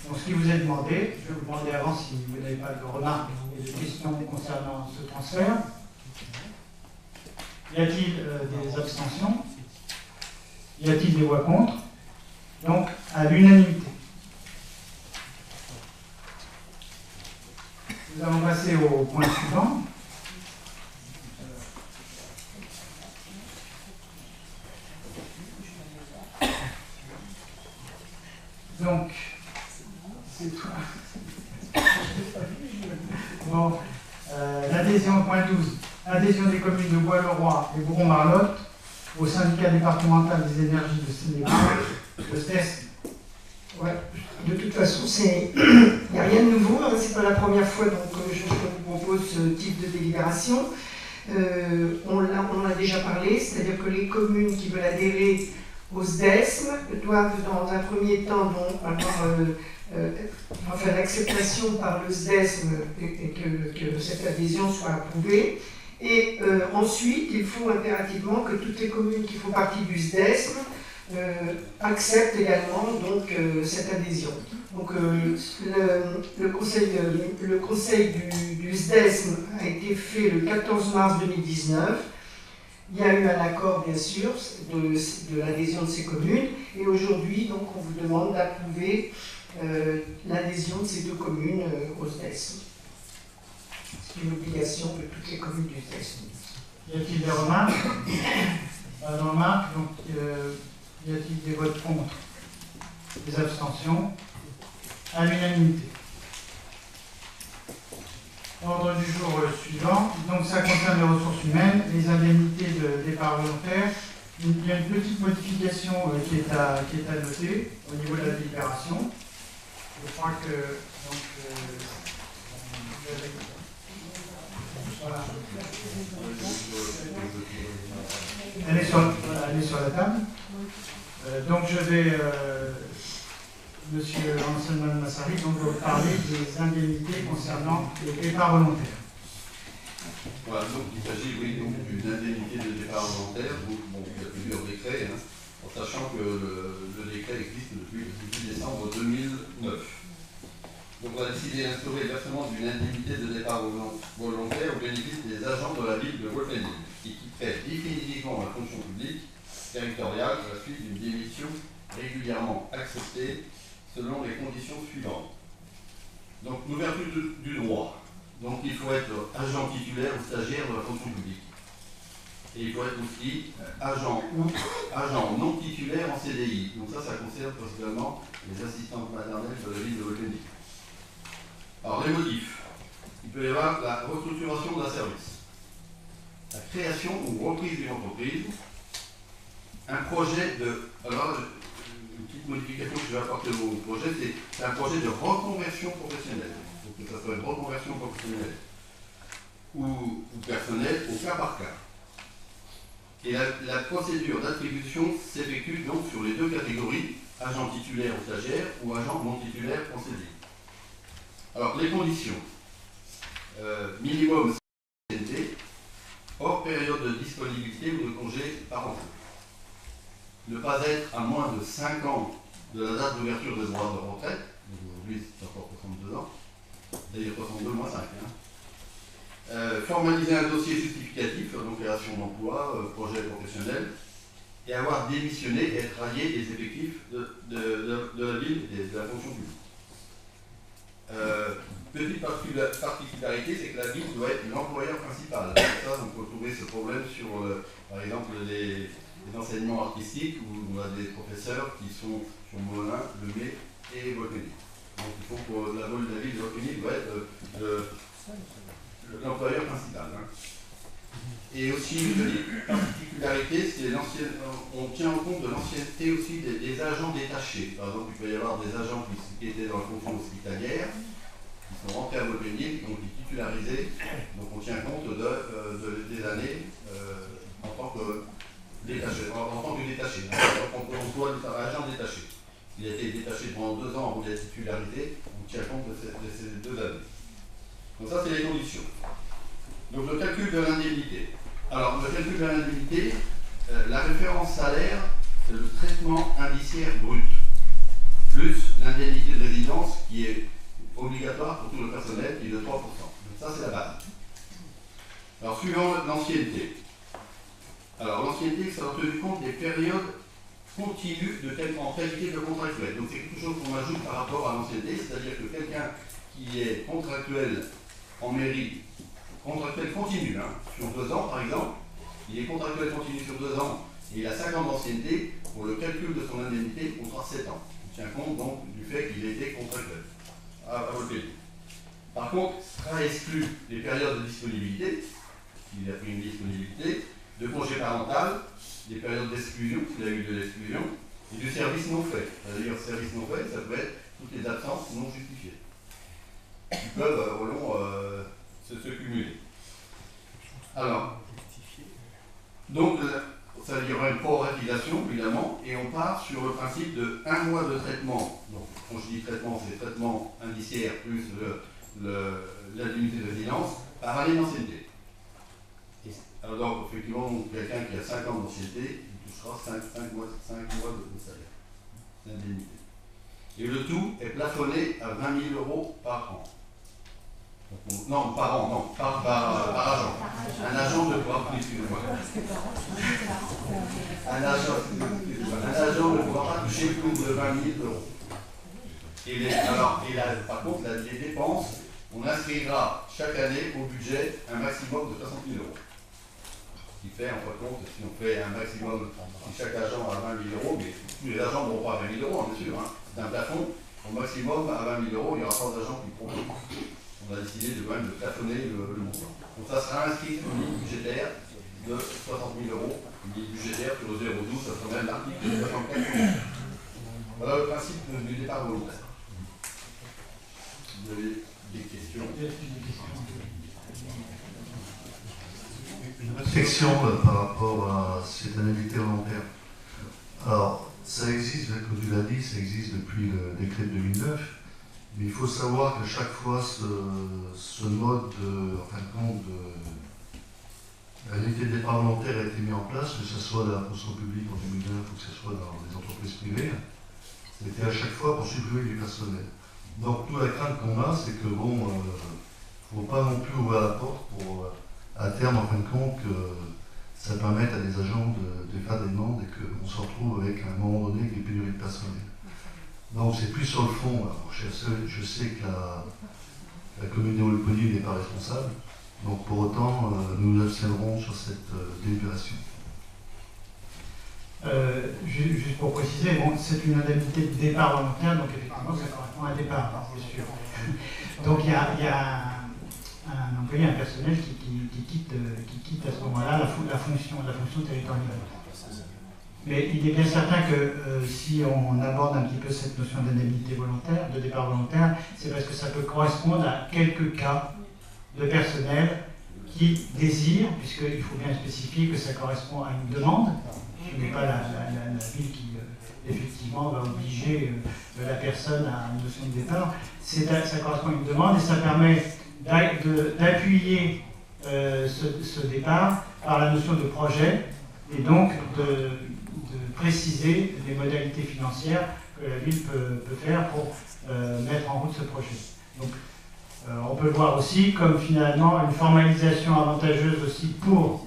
Donc ce qui vous est demandé, je vais vous demander avant si vous n'avez pas de remarques et de questions concernant ce transfert. Y a-t-il des abstentions? Y a-t-il des voix contre? Donc à l'unanimité. Nous allons passer au point suivant. Donc, c'est toi. Bon, l'adhésion, point 12. Adhésion des communes de Bois-le-Roi et Bourron-Marlotte au syndicat départemental des énergies de Seine-et-Marne, le STES. Ouais, de toute façon, il n'y a rien de nouveau, hein, c'est pas la première fois donc, je vous propose ce type de délibération. On en a déjà parlé, c'est-à-dire que les communes qui veulent adhérer au SDESM doivent dans un premier temps donc, faire l'acceptation par le SDESM et que cette adhésion soit approuvée. Et ensuite, il faut impérativement que toutes les communes qui font partie du SDESM acceptent également donc, cette adhésion. Donc le conseil du SDESM a été fait le 14 mars 2019. Il y a eu un accord, bien sûr, de l'adhésion de ces communes. Et aujourd'hui, donc, on vous demande d'approuver l'adhésion de ces deux communes au SDES. C'est une obligation de toutes les communes du SDES. Y a-t-il des remarques? Pas de remarques, donc y a-t-il des votes contre? Des abstentions? À l'unanimité. Ordre du jour suivant. Donc ça concerne les ressources humaines, les indemnités de départ volontaire. Il y a une petite modification qui est à noter au niveau de la délibération. Je crois que donc, voilà. Elle est sur la table. Donc je vais, Monsieur Anselman Massari, donc vous parler des indemnités concernant les départs volontaires. Voilà, donc il s'agit donc d'une indemnité de départ volontaire. Donc, bon, il y a plusieurs décrets, en sachant que le décret existe depuis le 18 décembre 2009. Donc on a décidé d'instaurer le versement d'une indemnité de départ volontaire au bénéfice des agents de la ville de Wolfenbüttel qui quitteraient définitivement la fonction publique territoriale à la suite d'une démission régulièrement acceptée selon les conditions suivantes. Donc l'ouverture du droit. Donc il faut être agent titulaire ou stagiaire de la fonction publique. Et il faut être aussi agent ou agent non titulaire en CDI. Donc ça concerne principalement les assistantes maternelles de la ville de Wolfenbüttel. Alors les motifs. Il peut y avoir la restructuration d'un service, la création ou reprise d'une entreprise, un projet de... Alors, une petite modification que je vais apporter au projet, c'est un projet de reconversion professionnelle. Donc que ça soit une reconversion professionnelle ou personnelle au cas par cas. Et la procédure d'attribution s'effectue donc sur les deux catégories, agent titulaire ou stagiaire ou agent non titulaire en CDI. Alors les conditions. Minimum CNT, hors période de disponibilité ou de congé parental. Ne pas être à moins de 5 ans de la date d'ouverture des droits de retraite, donc aujourd'hui c'est encore 62 ans, d'ailleurs 62 moins 5. Formaliser un dossier justificatif, donc création d'emploi, projet professionnel, et avoir démissionné et être rallié des effectifs de la ville et de la fonction publique. Petite particularité, c'est que la ville doit être l'employeur principal. Comme ça, on peut trouver ce problème sur, par exemple, les enseignements artistiques où on a des professeurs qui sont sur Moulin, Le Mai et Wolfenbüttel. Donc il faut que la ville de Wolfenbüttel doit être l'employeur principal. Et aussi, une petite particularité, c'est on tient en compte de l'ancienneté aussi des agents détachés. Par exemple, il peut y avoir des agents qui étaient dans la fonction hospitalière, qui sont rentrés à Wolfenbüttel, qui ont été titularisés. Donc on tient compte des années en tant que détaché. En tant que détaché. On emploie agent détaché. Il a été détaché pendant 2 ans avant d'être titularisé, on tient compte de ces 2 années. Donc ça, c'est les conditions. Donc le calcul de l'indemnité. Alors, le calcul de l'indemnité, la référence salaire, c'est le traitement indiciaire brut, plus l'indemnité de résidence qui est obligatoire pour tout le personnel, qui est de 3%. Donc ça, c'est la base. Alors, suivant l'ancienneté. Alors, l'ancienneté, ça a tenu compte des périodes continues en qualité de contractuel. Donc, c'est quelque chose qu'on ajoute par rapport à l'ancienneté, c'est-à-dire que quelqu'un qui est contractuel en mairie, contractuel continu, sur 2 ans par exemple, il est contractuel continu sur 2 ans et il a 5 ans d'ancienneté, pour le calcul de son indemnité, il comptera 7 ans. On tient compte donc du fait qu'il a été contractuel à Wolfenbüttel. Par contre, sera exclu les périodes de disponibilité, s'il a pris une disponibilité, de congé parental, des périodes d'exclusion, s'il a eu de l'exclusion, et du service non fait. C'est-à-dire, service non fait, ça peut être toutes les absences non justifiées, qui peuvent, au long, se cumuler. Alors, donc, ça veut dire une proratisation, évidemment, et on part sur le principe de 1 mois de traitement. Donc, quand je dis traitement, c'est traitement indiciaire plus l'indemnité de résidence par année d'ancienneté. Alors, donc, effectivement, quelqu'un qui a 5 ans d'ancienneté, il touchera 5 mois de salaire, d'indemnité. Et le tout est plafonné à 20 000 € par an. Non, par an, non, par agent. Un agent ne pourra pas, excusez-moi. Un agent ne pourra pas toucher plus de 20 000 euros. Par contre, les dépenses, on inscrira chaque année au budget un maximum de 60 000 euros. Ce qui fait, en fin de compte, si on fait un maximum, si chaque agent a 20 000 euros, mais tous les agents n'auront pas 20 000 euros, bien sûr. Hein. C'est un plafond, au maximum à 20 000 euros, il n'y aura pas d'agents qui pourront. On a décidé de même de plafonner le montant. Donc ça sera inscrit sur une ligne budgétaire de 60 000 euros, une ligne budgétaire sur le 012, ça sera même l'article 64. Voilà le principe du départ volontaire. Vous avez des questions? Une réflexion par rapport à cette indemnité volontaire. Alors, ça existe, comme tu l'as dit, ça existe depuis le décret de 2009, mais il faut savoir qu'à chaque fois, ce mode en fin de compte, l'indemnité de départ volontaire a été mis en place, que ce soit dans la fonction publique en 2009 ou que ce soit dans les entreprises privées, c'était à chaque fois pour supprimer du personnel. Donc, nous, la crainte qu'on a, c'est que, bon, il ne faut pas non plus ouvrir la porte pour, à terme, en fin de compte, que ça permette à des agents de faire des demandes et qu'on se retrouve avec, à un moment donné, des pénuries de personnel. Donc, c'est plus sur le fond. Alors, je sais que la commune de Wallonie n'est pas responsable. Donc, pour autant, nous nous abstiendrons sur cette délibération. Juste pour préciser, bon, c'est une indemnité de départ volontaire, donc effectivement ça correspond à un départ, c'est sûr. Donc il y a un employé, un personnel qui quitte à ce moment-là la fonction territoriale. Mais il est bien certain que si on aborde un petit peu cette notion d'indemnité volontaire, de départ volontaire, c'est parce que ça peut correspondre à quelques cas de personnel qui désirent, puisqu'il faut bien spécifier que ça correspond à une demande. Ce n'est pas la ville qui, effectivement, va obliger la personne à une notion de départ. Ça correspond à une demande et ça permet d'appuyer ce départ par la notion de projet et donc de préciser les modalités financières que la ville peut faire pour mettre en route ce projet. Donc, on peut le voir aussi comme finalement une formalisation avantageuse aussi pour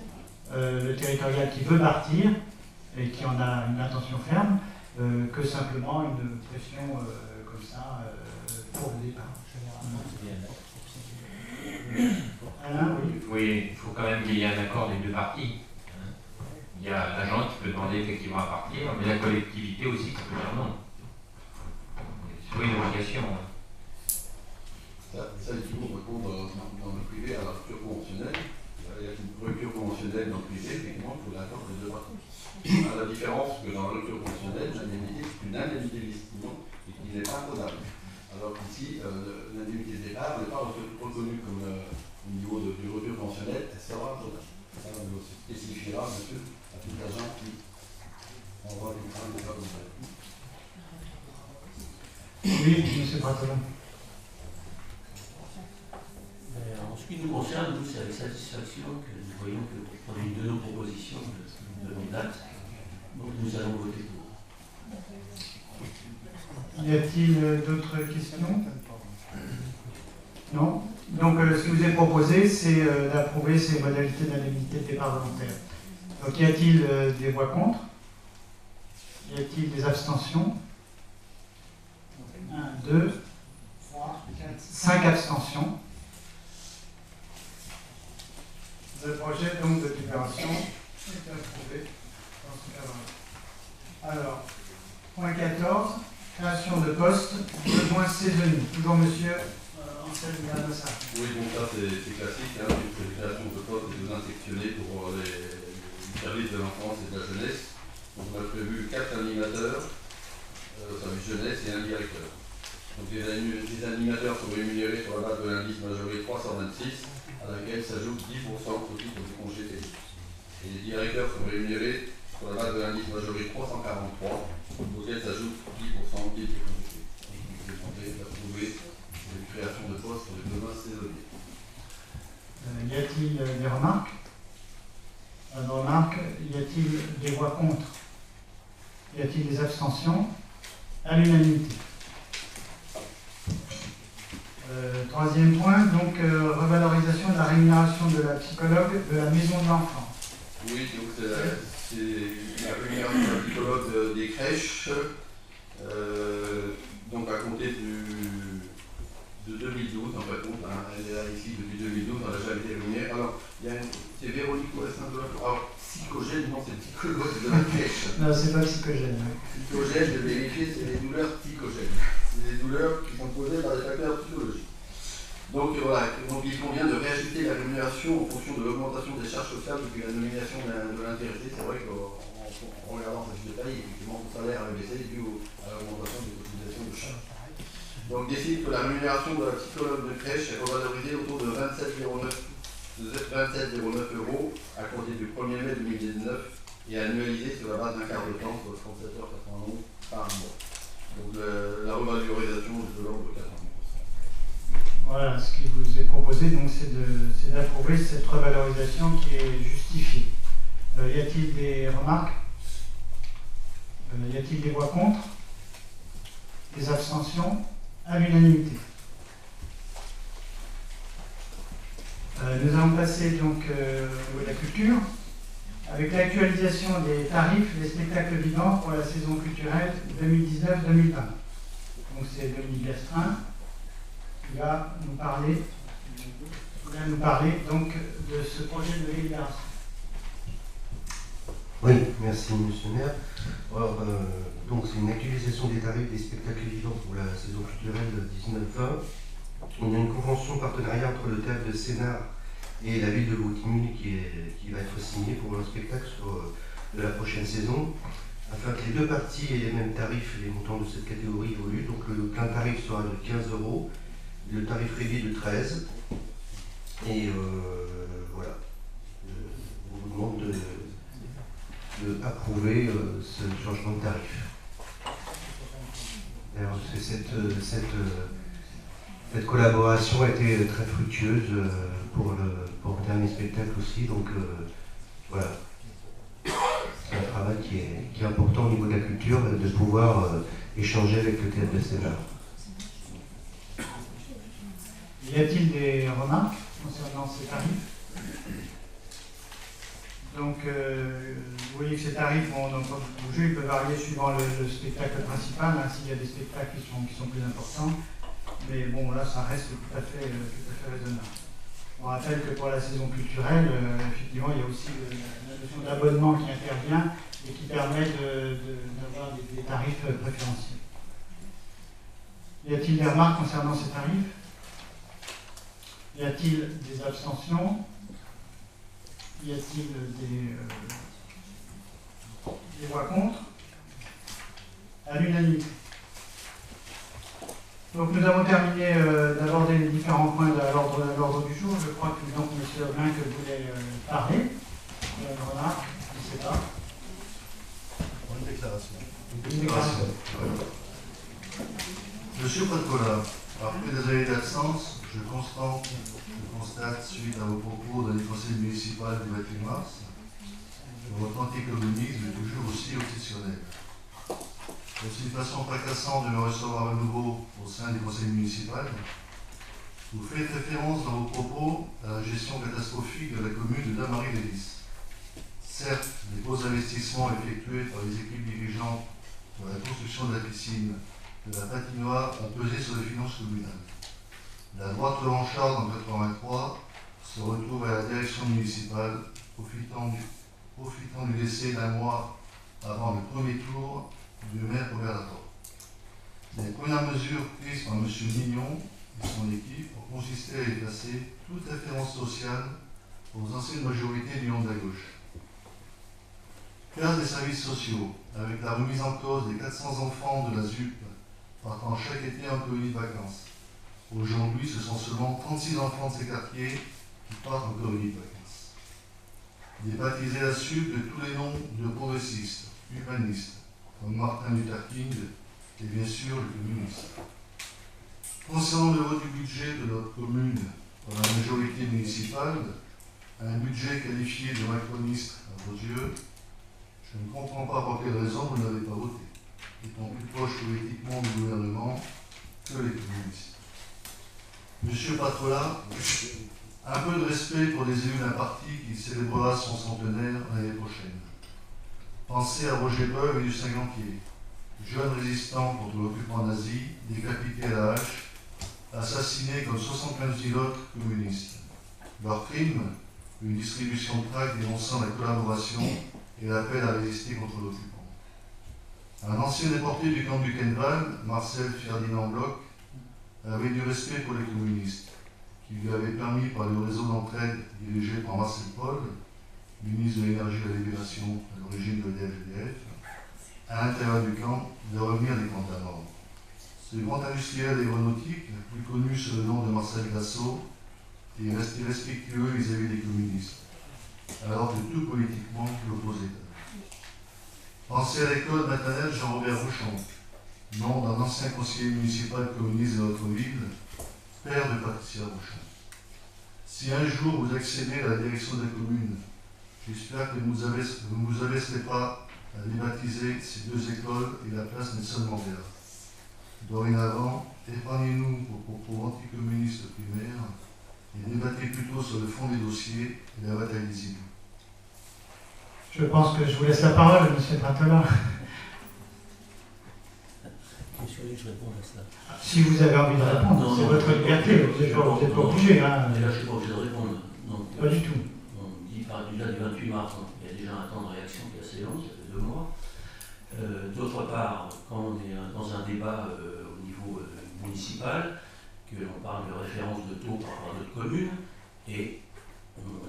le territorial qui veut partir et qui en a une intention ferme, que simplement une pression comme ça pour le départ. Alain, oui. Oui, il faut quand même qu'il y ait un accord des deux parties. Il y a l'agent qui peut demander effectivement à partir, mais la collectivité aussi qui peut dire non. C'est une obligation. Ça, il faut répondre dans le privé à la rupture conventionnelle. Il y a une rupture conventionnelle dans le privé, effectivement, il faut l'accord des deux parties. À la différence que dans la rupture conventionnelle, l'indemnité est une indemnité d'estimation et qui n'est pas imposable. Alors qu'ici, l'indemnité de départ n'est pas reconnue comme au niveau du rupture conventionnelle, elle sera imposable. Ça, on le spécifiera, bien sûr, à tout agent qui envoie une train de départ volontaire. Oui, M. Pratolin. En ce qui nous concerne, nous, c'est avec satisfaction que nous voyons que pour une de nos propositions de date, donc nous allons voter pour. Y a-t-il d'autres questions? Non. Donc ce qui vous est proposé, c'est d'approuver ces modalités d'indemnité de départ volontaire. Donc y a-t-il des voix contre? Y a-t-il des abstentions? 1, 2, 3, 4, 5 abstentions. Le projet donc de délibération est approuvé dans ce cadre-là. Alors, point 14, création de postes, besoins saisonniers. Toujours monsieur Anselme Massa. Oui, donc ça c'est classique, hein, une création de postes et besoins sectionnés pour les services de l'enfance et de la jeunesse. Donc on a prévu 4 animateurs, service jeunesse et un directeur. Donc les animateurs sont rémunérés sur la base de l'indice majoré 326, à laquelle s'ajoute 10% au titre du congé payé. Et les directeurs sont rémunérés sur la base de l'indice majoré 343, auquel s'ajoute 10% qui est du congé payé. Donc vous demandez d'approuver une création de postes pour les besoins saisonniers. Y a-t-il des remarques? Pas de remarques. Y a-t-il des voix contre? Y a-t-il des abstentions? À l'unanimité. Troisième point, donc revalorisation de la rémunération de la psychologue de la maison de l'enfant. Oui, donc c'est la rémunération de la psychologue des crèches, donc à compter de 2012, en fait, elle est là ici depuis 2012, elle n'a jamais été rémunérée. Alors, c'est Véronique Ouressin de la... Alors, psychogène, non, c'est psychologue de la crèche. Non, c'est pas psychogène. Oui. Psychogène, je vais vérifier, c'est les douleurs psychogènes. C'est des douleurs qui sont causées par des facteurs psychologiques. Donc voilà, donc il convient de réajuster la rémunération en fonction de l'augmentation des charges sociales depuis la nomination de l'intéressé. C'est vrai qu'en regardant ce détail, effectivement, son salaire a baissé dû à l'augmentation des cotisations de charges. Donc décide que la rémunération de la psychologue de crèche est revalorisée autour de 27,09 € à compter du 1er mai 2019 et annualisée sur la base d'un quart de temps, soit 37,91 € par mois. Donc la revalorisation est de l'ordre de 40%. Voilà, ce qui vous est proposé, donc, c'est d'approuver cette revalorisation qui est justifiée. Y a-t-il des remarques? Y a-t-il des voix contre? Des abstentions? À l'unanimité. Nous allons passer donc au niveau de la culture, avec l'actualisation des tarifs des spectacles vivants pour la saison culturelle 2019-2020. Donc c'est Dominique Gastrin qui va nous parler donc de ce projet de délibération. Oui, merci Monsieur le maire. Alors, donc c'est une actualisation des tarifs des spectacles vivants pour la saison culturelle 19-20. On a une convention partenariat entre le théâtre de Sénart et la ville de Vautimille qui va être signée pour un spectacle de la prochaine saison, afin que les deux parties aient les mêmes tarifs, les montants de cette catégorie évoluent. Donc le plein tarif sera de 15 €, le tarif réduit de 13 €. Et voilà, on vous demande de approuver ce changement de tarif. D'ailleurs, cette collaboration a été très fructueuse pour le dernier spectacle aussi, donc voilà. C'est un travail qui est important au niveau de la culture, de pouvoir échanger avec le théâtre de Sénart. Y a-t-il des remarques concernant ces tarifs? Donc, vous voyez que ces tarifs vont donc bouger, ils peuvent varier suivant le spectacle principal, hein, s'il y a des spectacles qui sont plus importants. Mais bon, là, ça reste tout à fait raisonnable. On rappelle que pour la saison culturelle, effectivement, il y a aussi la notion d'abonnement qui intervient et qui permet d'avoir des tarifs préférentiels. Y a-t-il des remarques concernant ces tarifs? Y a-t-il des abstentions? Y a-t-il des voix contre? À l'unanimité. Donc nous avons terminé d'aborder les différents points de l'ordre du jour. Je crois que donc M. Aubin que voulait parler. Une remarque, je ne sais pas. Une déclaration. Une déclaration. Monsieur Patcola, après des années d'absence, je constate, suite à vos propos dans les conseils municipaux du 28 mars, que votre anticommunisme est toujours aussi obsessionnel. Aussi une façon fracassante de me recevoir à nouveau au sein du conseil municipal. Vous faites référence dans vos propos à la gestion catastrophique de la commune de Damary-Lévis. Certes, les gros investissements effectués par les équipes dirigeantes dans la construction de la piscine de la patinoire ont pesé sur les finances communales. La droite revancharde en 83 se retrouve à la direction municipale, profitant du décès d'un mois avant le premier tour du maire Robert Laporte. Les premières mesures prises par M. Mignon et son équipe ont consisté à effacer toute référence sociale aux anciennes majorités du nom de la gauche. Casse des services sociaux, avec la remise en cause des 400 enfants de la ZUP partant chaque été en colonie de vacances. Aujourd'hui, ce sont seulement 36 enfants de ces quartiers qui partent en colonie de vacances. Débaptiser la ZUP de tous les noms de progressistes, humanistes, comme Martin Luther King et bien sûr le communiste. Concernant le vote du budget de notre commune par la majorité municipale, un budget qualifié de macroniste à vos yeux, je ne comprends pas pour quelle raison vous n'avez pas voté, étant plus proche politiquement du gouvernement que les communistes. M. Monsieur Patrola, un peu de respect pour les élus d'un parti qui célébrera son centenaire l'année prochaine. Pensez à Roger Beuve et du Saint-Gantier, jeune résistant contre l'occupant nazi, décapité à la hache, assassiné comme 75 000 autres communistes. Leur crime, une distribution de tracts dénonçant la collaboration et l'appel à résister contre l'occupant. Un ancien déporté du camp Buchenwald, Marcel Ferdinand Bloch, avait du respect pour les communistes, qui lui avait permis par le réseau d'entraide dirigé par Marcel Paul, ministre de l'Énergie et de la Libération à l'origine de l'EDF, à l'intérieur du camp, de revenir des camps de la mort. Ce grand industriel aéronautique, plus connu sous le nom de Marcel Gassot, est resté respectueux vis-à-vis des communistes, alors que tout politiquement l'opposait. Pensez à l'école maternelle Jean-Robert Bouchon, nom d'un ancien conseiller municipal communiste de notre ville, père de Patricia Bouchon. Si un jour vous accédez à la direction de la commune, j'espère que vous ne vous abaisserez pas à débaptiser ces deux écoles et la place Nelson Mandela. Dorénavant, épargnez-nous vos propos anticommunistes primaires et débattez plutôt sur le fond des dossiers et la bataille des idées. Je pense que je vous laisse la parole, M. Pratola. Monsieur, je réponds à ça. Si vous avez envie de répondre, c'est votre liberté, vous n'êtes pas obligé. Hein. Et là, je ne suis pas obligé de répondre. Donc, pas du tout. On dit par déjà du 28 mars, donc il y a déjà un temps de réaction qui est assez long, ça fait 2 mois. D'autre part, quand on est dans un débat au niveau municipal, que l'on parle de référence de taux par rapport à d'autres communes, et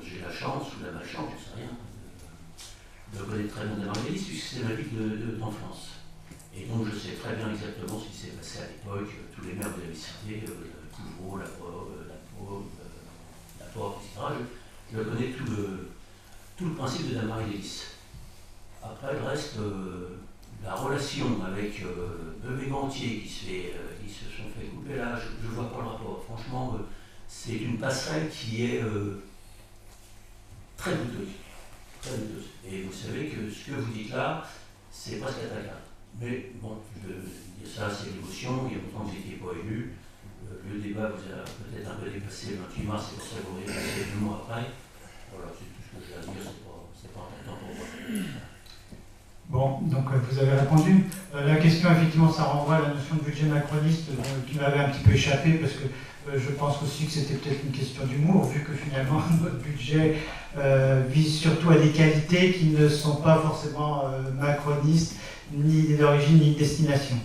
j'ai la chance ou la malchance, je ne sais rien, de connaître très bien Marguerite, puisque c'est ma ville d'enfance. Et donc je sais très bien exactement ce qui s'est passé à l'époque, tous les maires que vous avez cités, Couvrot, la Porte, etc. Je connais tout le principe de Dame-Marie-Lélis. Après, le reste, la relation avec Beuve et Gantier qui se sont fait couper là, je ne vois pas le rapport. Franchement, c'est une passerelle qui est très douteuse. Très douteuse. Et vous savez que ce que vous dites là, c'est presque attaquable. Mais bon, ça c'est l'émotion, il y a longtemps que vous n'étiez pas élu. Le débat vous a peut-être un peu dépassé le 28 mars, c'est pour ça que vous avez passé 2 mois après. Voilà, c'est tout ce que j'ai à dire, c'est pas important pour moi. Bon, donc vous avez répondu. La question, effectivement, ça renvoie à la notion de budget macroniste qui m'avait un petit peu échappé parce que je pense aussi que c'était peut-être une question d'humour, vu que finalement notre budget vise surtout à des qualités qui ne sont pas forcément macronistes, ni d'origine ni de destination.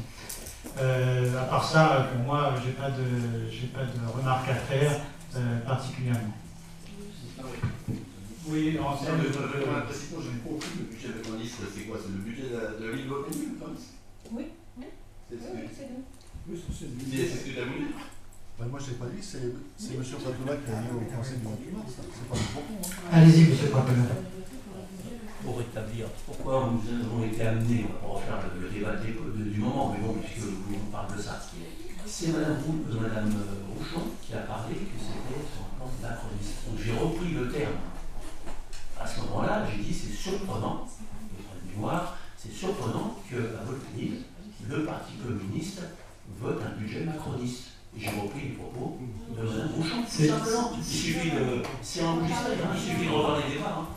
À part ça, pour moi, j'ai pas de remarques à faire particulièrement. Oui, en termes de... Précisément, je n'ai pas compris le budget macroniste, c'est quoi? C'est le budget de l'île de commune? Oui. C'est ce c'est que tu as voulu? Moi, je n'ai pas dit, c'est M. Pratola qui a dit au Conseil du 28 mars. C'est pas le propos. Allez-y, M. Pratola. Pour rétablir pourquoi nous avons été amenés, on va pas refaire le débat du moment, mais bon, puisque on parle de ça. C'est Mme Rouchon qui a parlé que c'était son camp macroniste. Donc j'ai repris le terme. À ce moment-là, j'ai dit c'est surprenant, le mémoire, c'est surprenant qu'à Volpénil, le Parti communiste vote un budget macroniste. Et j'ai repris les propos de Mme Rouchon, tout simplement. Il suffit de. C'est enregistré, il suffit de revoir les débats.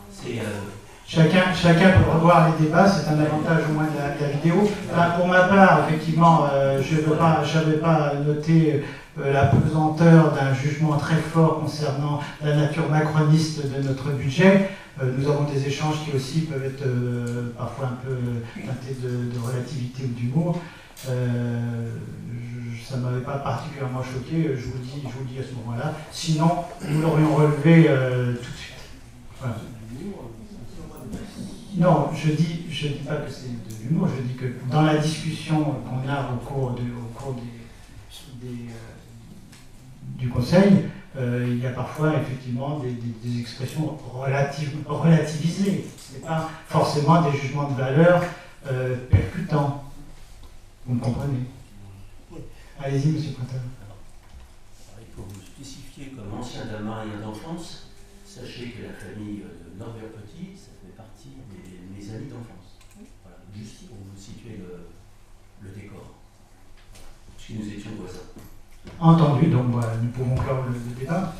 Chacun peut revoir les débats, c'est un avantage au moins de la vidéo. Enfin, pour ma part, effectivement, je n'avais pas noté la pesanteur d'un jugement très fort concernant la nature macroniste de notre budget. Nous avons des échanges qui aussi peuvent être parfois un peu teintés de relativité ou d'humour. Ça ne m'avait pas particulièrement choqué, je vous le dis à ce moment-là. Sinon, nous l'aurions relevé tout de suite. Voilà. Non, je dis pas que c'est de l'humour, je dis que dans la discussion qu'on a au cours du Conseil, il y a parfois effectivement des expressions relativisées. Ce n'est pas forcément des jugements de valeur percutants. Vous me comprenez? Allez-y, M. Pratola. Il faut vous spécifier comme ancien Damarien d'enfance, sachez que la famille de Norbert Petit, ça fait partie de mes amis d'enfance. Voilà, juste pour vous situer le décor. Puisque nous étions voisins. Entendu, donc voilà, nous pouvons clore le débat.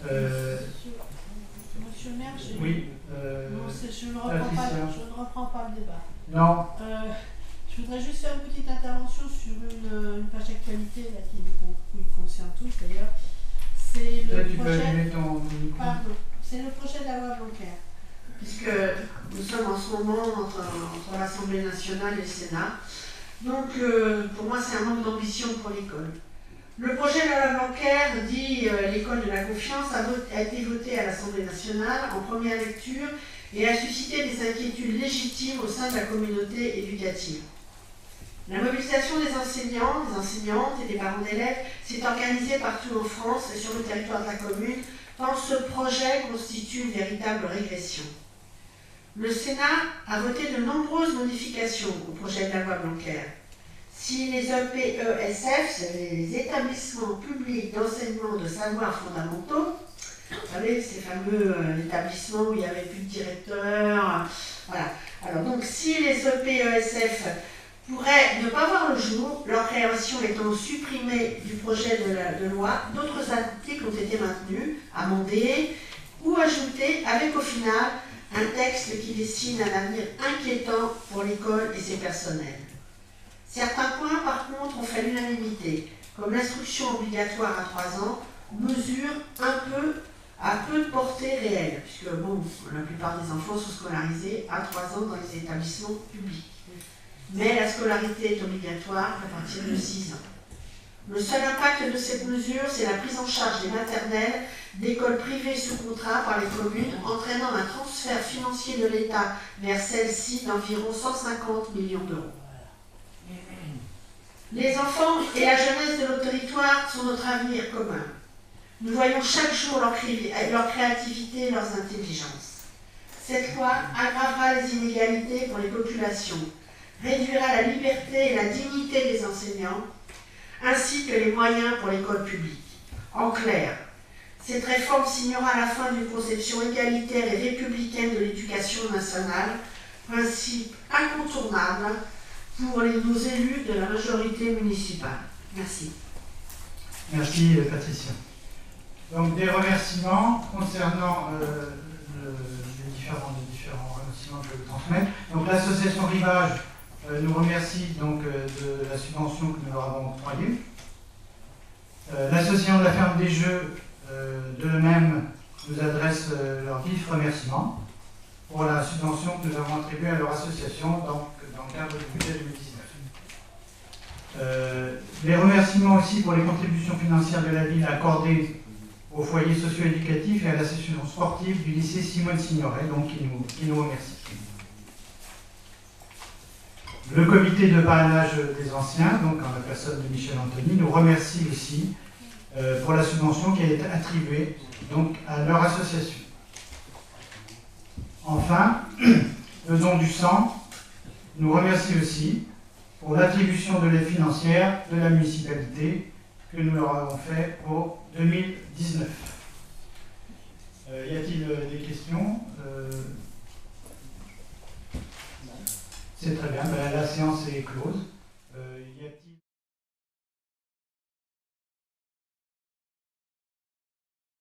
Monsieur le maire, Oui. non, je ne reprends pas le débat. Non. Je voudrais juste faire une petite intervention sur une page actualité là, qui nous concerne tous d'ailleurs. C'est le projet. Pardon. C'est le projet de la loi Blanquer. Puisque nous sommes en ce moment entre l'Assemblée nationale et le Sénat. Donc, pour moi, c'est un manque d'ambition pour l'école. Le projet de la loi Blanquer, dit l'école de la confiance, a été voté à l'Assemblée nationale en première lecture et a suscité des inquiétudes légitimes au sein de la communauté éducative. La mobilisation des enseignants, des enseignantes et des parents d'élèves s'est organisée partout en France et sur le territoire de la commune, tant ce projet constitue une véritable régression. Le Sénat a voté de nombreuses modifications au projet de la loi Blanquer. Si les EPESF, c'est les établissements publics d'enseignement de savoirs fondamentaux, vous savez, ces fameux établissements où il n'y avait plus de directeur, voilà. Alors donc, si les EPESF pourraient ne pas voir le jour, leur création étant supprimée du projet de loi, d'autres articles ont été maintenus, amendés ou ajoutés, avec au final un texte qui dessine un avenir inquiétant pour l'école et ses personnels. Certains points, par contre, ont fait l'unanimité, comme l'instruction obligatoire à 3 ans, mesure à peu de portée réelle, puisque bon, la plupart des enfants sont scolarisés à 3 ans dans les établissements publics. Mais la scolarité est obligatoire à partir de 6 ans. Le seul impact de cette mesure, c'est la prise en charge des maternelles d'écoles privées sous contrat par les communes, entraînant un transfert financier de l'État vers celles-ci d'environ 150 millions d'euros. Les enfants et la jeunesse de notre territoire sont notre avenir commun. Nous voyons chaque jour leur créativité et leurs intelligences. Cette loi aggravera les inégalités pour les populations, réduira la liberté et la dignité des enseignants, ainsi que les moyens pour l'école publique. En clair, cette réforme signera la fin d'une conception égalitaire et républicaine de l'éducation nationale, principe incontournable pour nos élus de la majorité municipale. Merci. Merci Patricia. Donc des remerciements concernant les différents remerciements que je vais transmettre. Donc l'association Rivage nous remercie donc de la subvention que nous leur avons octroyée. L'association de la ferme des Jeux d'eux-mêmes nous adresse leurs vifs remerciements pour la subvention que nous avons attribuée à leur association dans le cadre du budget 2019. Les remerciements aussi pour les contributions financières de la ville accordées au foyer socio-éducatif et à la session sportive du lycée Simone Signoret, donc qui nous remercie. Le comité de parrainage des anciens, donc en la personne de Michel Anthony, nous remercie aussi pour la subvention qui a été attribuée donc, à leur association. Enfin, le don du sang nous remercie aussi pour l'attribution de l'aide financière de la municipalité que nous leur avons fait pour 2019. Y a-t-il des questions? C'est très bien, la séance est close.